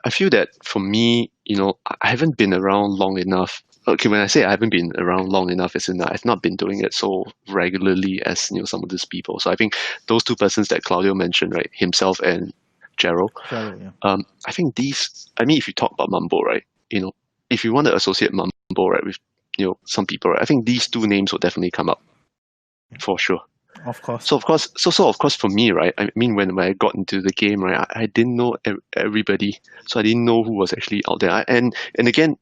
I feel that for me, I haven't been around long enough. Okay, when I say I haven't been around long enough, it's in that I've not been doing it so regularly as some of these people. So I think those two persons that Claudio mentioned, right, himself and Gerald. Gerald, yeah. I think these. I mean, if you talk about Mambo, right, if you want to associate Mambo, right, with some people, right, I think these two names will definitely come up for sure. Of course. So of course for me, right, I mean, when I got into the game, right, I didn't know everybody, so I didn't know who was actually out there. And again,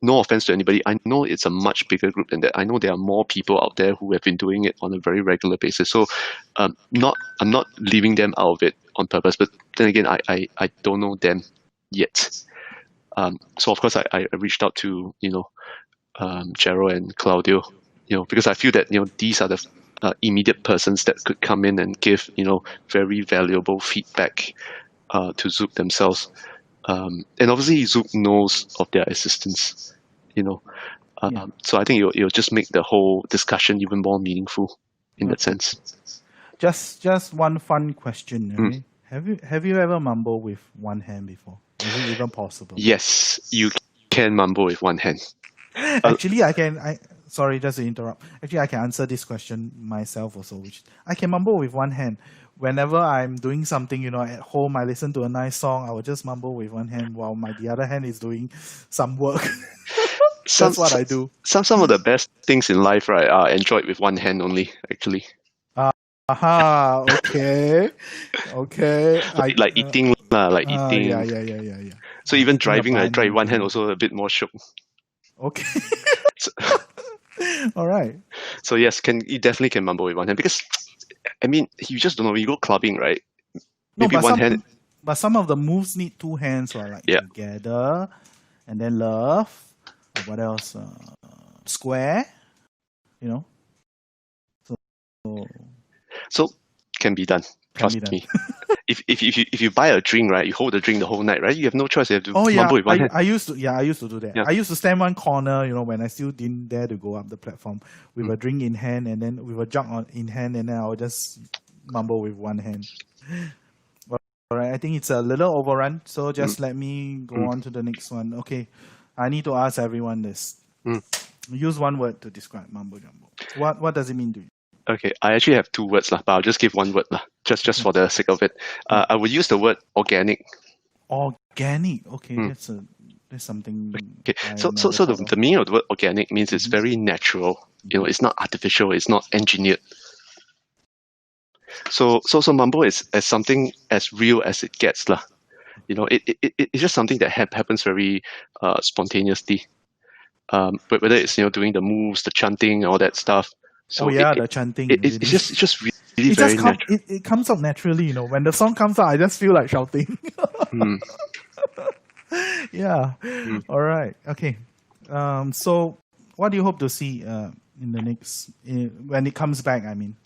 no offense to anybody, I know it's a much bigger group than that. I know there are more people out there who have been doing it on a very regular basis. So I'm not leaving them out of it on purpose. But then again, I don't know them yet. So of course I reached out to Gerald and Claudio, because I feel that these are the immediate persons that could come in and give very valuable feedback to Zook themselves. And obviously Zook knows of their existence, so I think it'll just make the whole discussion even more meaningful in that sense. Just one fun question, right? Have you ever mambo with one hand before? Is it even possible? Yes, you can mambo with one hand. Actually, sorry, just to interrupt. Actually, I can answer this question myself also, which I can mambo with one hand. Whenever I'm doing something, at home, I listen to a nice song, I will just mambo with one hand while the other hand is doing some work. That's what I do. Some of the best things in life, right, are enjoyed with one hand only, actually. Aha, okay. Like eating, eating. Yeah. So even driving, I drive one hand also a bit more shook. Okay. All right. So yes, you definitely can mambo with one hand, because I mean, you just don't know. You go clubbing, right? Maybe one hand. But some of the moves need two hands, or like together, and then love. What else? Square. So can be done. Trust me. If you buy a drink, right, you hold the drink the whole night, right? You have no choice. You have to mambo with one hand. I used to do that. Yeah. I used to stand one corner, when I still didn't dare to go up the platform, with a drink in hand, and then with a jug in hand, and then I would just mambo with one hand. All right, I think it's a little overrun, so just let me go on to the next one. Okay, I need to ask everyone this. Use one word to describe Mambo Jambo. What does it mean to you? Okay, I actually have two words, but I'll just give one word, just for the sake of it. I would use the word organic. Organic, okay, that's something. Okay, so the meaning of the word organic means it's very natural. It's not artificial. It's not engineered. So Mambo is as something as real as it gets, lah. It's just something that happens very spontaneously. Whether it's doing the moves, the chanting, all that stuff. So the chanting. It's just really very natural. It comes out naturally, when the song comes out, I just feel like shouting. Yeah. All right. Okay. So what do you hope to see in the next when it comes back? I mean.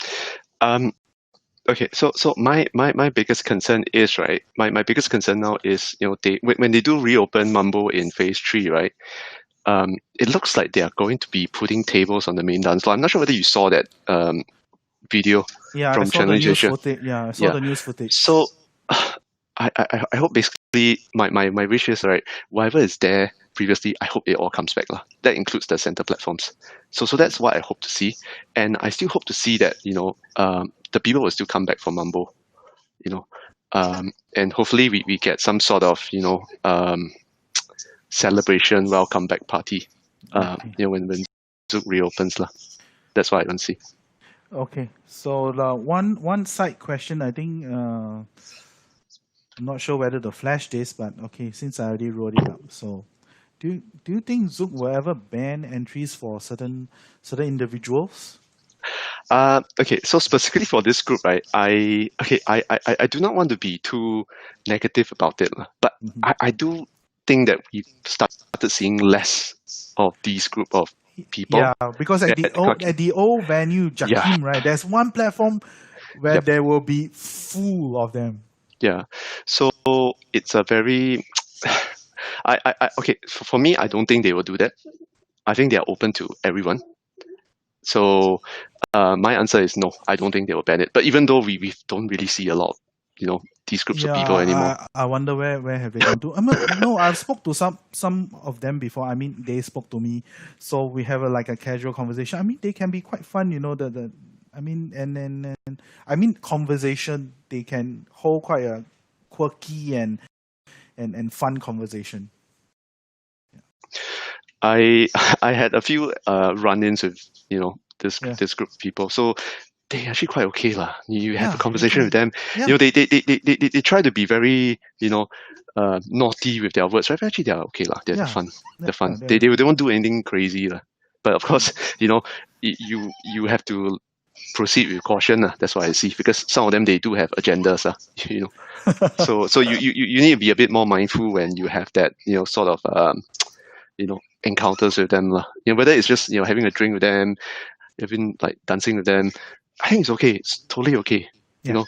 Okay, so my biggest concern is, right, my biggest concern now is, when they do reopen Mambo in phase 3, right, it looks like they are going to be putting tables on the main dance floor. I'm not sure whether you saw that video from Channel Asia. I saw the news footage. So I hope basically my wish is, right, whatever is there previously, I hope it all comes back. That includes the center platforms. So that's what I hope to see. And I still hope to see that, the people will still come back for Mambo, and hopefully we get some sort of, celebration, welcome back party, when Zook reopens. That's what I want to see. Okay, so one side question, I think, I'm not sure whether to flash this, but okay, since I already wrote it up, so do you think Zook will ever ban entries for certain individuals? Okay, so specifically for this group, right, I do not want to be too negative about it, but I do think that we've started seeing less of these group of people. Yeah, because at the old venue, Jiak Kim, right, there's one platform where there will be full of them. Yeah. So it's a very okay, for me, I don't think they will do that. I think they are open to everyone. So my answer is no. I don't think they will ban it. But even though we don't really see a lot these groups of people anymore. I wonder where have they gone to. I mean, no, I've spoke to some of them before. I mean, they spoke to me, so we have like a casual conversation. I mean, they can be quite fun, I mean, and I mean, conversation, they can hold quite a quirky and fun conversation. I had a few run-ins with this group of people, so they're actually quite okay lah. You have a conversation with them. Yeah. They try to be very naughty with their words, right? But actually, they're okay lah. They're fun. They're fun. They won't do anything crazy lah. But of course, you have to proceed with caution lah. That's what I see, because some of them, they do have agendas lah. So you need to be a bit more mindful when you have that sort of encounters with them lah. Whether it's just having a drink with them, even like dancing with them, I think it's okay. It's totally okay. Yeah.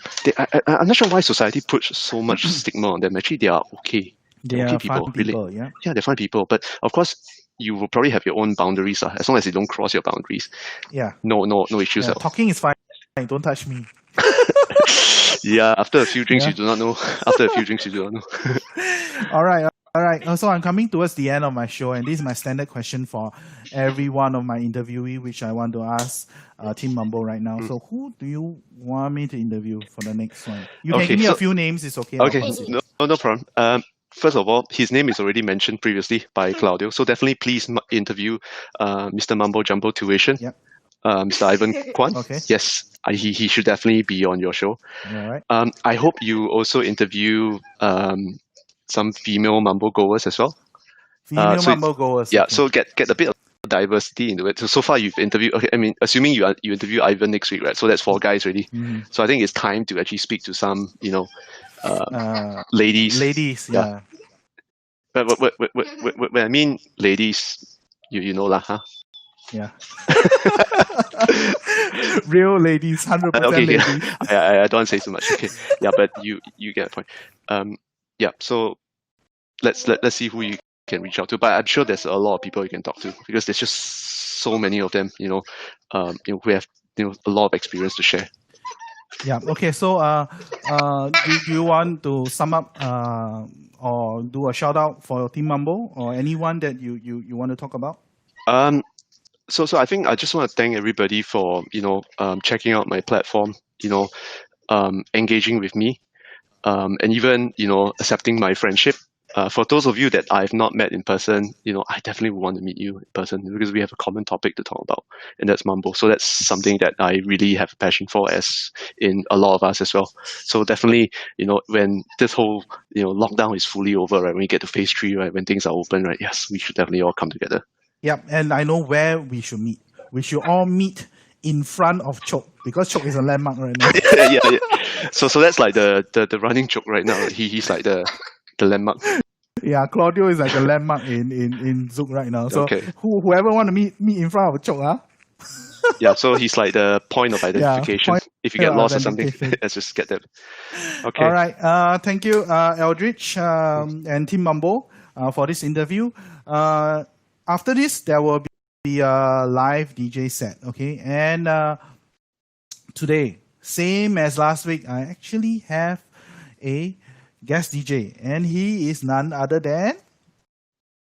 I'm not sure why society puts so much stigma on them. Actually, they are okay. They're okay okay people, really. Yeah, they're fun people. But of course, you will probably have your own boundaries as long as they don't cross your boundaries. Yeah. No issues at all. Talking is fine. Don't touch me. Yeah, after a few drinks, you do not know. After a few drinks, you do not know. All right. So I'm coming towards the end of my show, and this is my standard question for every one of my interviewee, which I want to ask TeamMambo right now. So who do you want me to interview for the next one? You can give me a few names. It's okay. Okay, no problem. First of all, his name is already mentioned previously by Claudio, so definitely please interview Mr. Mambo Jambo Tuition. Yep. Mr. Ivan Kwan. Okay. Yes, he should definitely be on your show. All right. I hope you also interview some female Mambo goers as well. Female Mambo goers. Yeah, okay. so get a bit of diversity into it. So far you've interviewed. Okay, I mean, assuming you interview Ivan next week, right? So that's 4 guys already. So I think it's time to actually speak to some, ladies. Ladies, yeah. But when I mean ladies, you know lah, huh? Yeah. Real ladies, 100% okay, ladies. I don't want to say too much. Okay, yeah, but you get the point. Yeah, so let's see who you can reach out to. But I'm sure there's a lot of people you can talk to, because there's just so many of them, who have a lot of experience to share. Yeah. Okay. So, do you want to sum up or do a shout out for TeamMambo or anyone that you want to talk about? So I think I just want to thank everybody for checking out my platform, engaging with me, and even accepting my friendship. For those of you that I've not met in person, I definitely want to meet you in person, because we have a common topic to talk about, and that's Mambo. So that's something that I really have a passion for, as in a lot of us as well. So definitely, when this whole lockdown is fully over, right, when we get to phase 3, right, when things are open, right, yes, we should definitely all come together. Yep, and I know where we should meet. We should all meet in front of CHOCK, because CHOCK is a landmark right now. yeah. So that's like the running joke right now. He's like the landmark. Yeah, Claudio is like a landmark in Zouk right now. So okay. Whoever want to meet in front of CHOCK, huh? Yeah, so he's like the point of identification. If you get lost or something, let's just get that. Okay. All right. Thank you, Eldridge and TeamMambo for this interview. After this, there will be a live DJ set, okay? And today, same as last week, I actually have a guest DJ, and he is none other than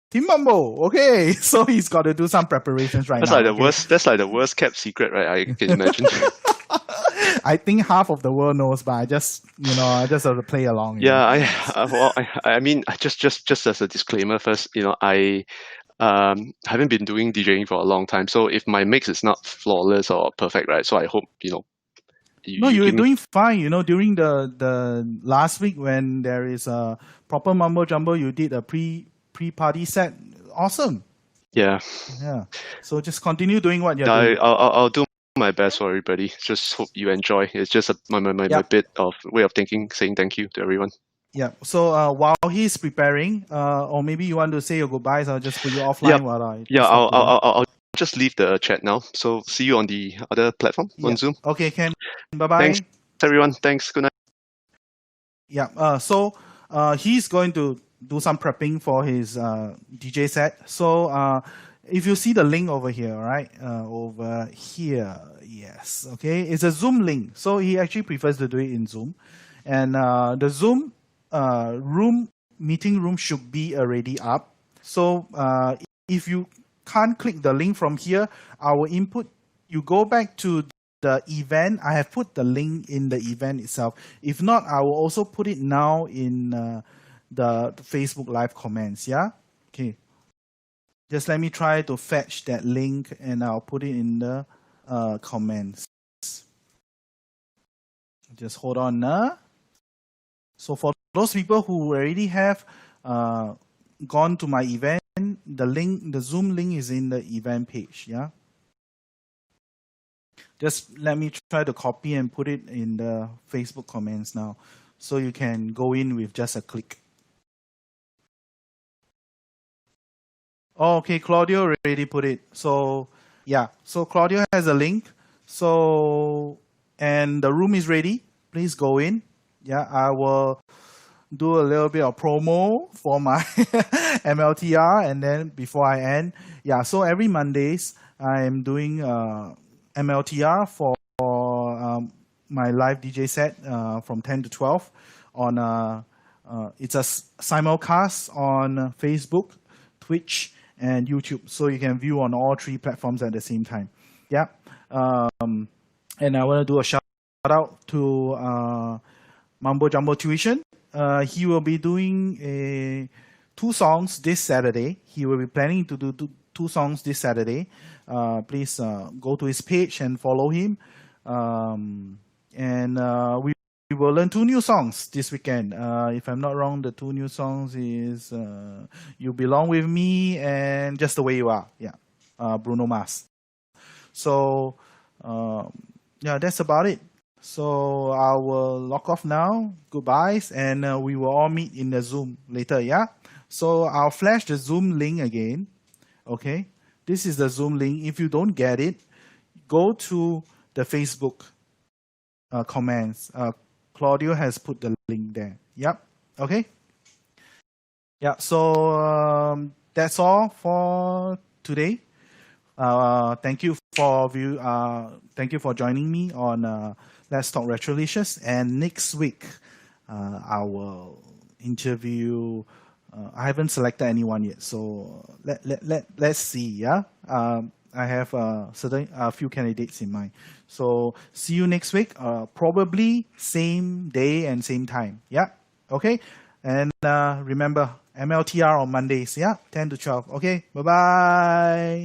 TeamMambo. Okay, so he's got to do some preparations right now. That's like the worst kept secret, right? I can imagine. I think half of the world knows, but I just have to play along. Yeah, I mean, just as a disclaimer first, I haven't been doing DJing for a long time, so if my mix is not flawless or perfect, right? So I hope you're doing fine. During the last week when there is a proper Mambo Jambo, you did a pre-party set. Awesome. Yeah. So just continue doing what you're doing. I'll do my best for everybody. Just hope you enjoy. It's just my bit of way of thinking, saying thank you to everyone. Yeah. So while he's preparing, or maybe you want to say your goodbyes, I'll just put you offline while I. Yeah. I'll just leave the chat now. So see you on the other platform on Zoom. Okay, Ken. Bye-bye. Thanks, everyone. Thanks. Good night. Yeah. So he's going to do some prepping for his DJ set. So if you see the link over here, right? Over here. Yes. Okay. It's a Zoom link. So he actually prefers to do it in Zoom. And the Zoom meeting room should be already up. So if you can't click the link from here, our input, you go back to the event. I have put the link in the event itself. If not, I will also put it now in the Facebook Live comments. Yeah? Okay. Just let me try to fetch that link and I'll put it in the comments. Just hold on. So for those people who already have gone to my event, the Zoom link is in the event page. Yeah. Just let me try to copy and put it in the Facebook comments now, so you can go in with just a click. Oh, okay, Claudio already put it. So yeah, so Claudio has a link. So, and the room is ready. Please go in. Yeah, I will do a little bit of promo for my MLTR, and then before I end, yeah. So every Mondays I am doing MLTR for my live DJ set from 10 to 12 on it's a simulcast on Facebook, Twitch, and YouTube, so you can view on all three platforms at the same time. Yeah. And I want to do a shout out to Mambo Jambo Tuition. He will be doing 2 songs this Saturday. He will be planning to do 2 songs this Saturday. Please go to his page and follow him. And we will learn 2 new songs this weekend. If I'm not wrong, the 2 new songs is You Belong With Me and Just The Way You Are. Yeah, Bruno Mars. So yeah, that's about it. So I will log off now. Goodbyes, and we will all meet in the Zoom later. Yeah. So I'll flash the Zoom link again. Okay. This is the Zoom link. If you don't get it, go to the Facebook comments. Claudio has put the link there. Yep. Okay. Yeah. So that's all for today. Thank you for joining me on Let's Talk Retrolicious. And next week, I will interview. I haven't selected anyone yet, so let's see. Yeah, I have a few candidates in mind. So see you next week. Probably same day and same time. Yeah. Okay. And remember, MLTR on Mondays. Yeah, 10 to 12. Okay. Bye bye.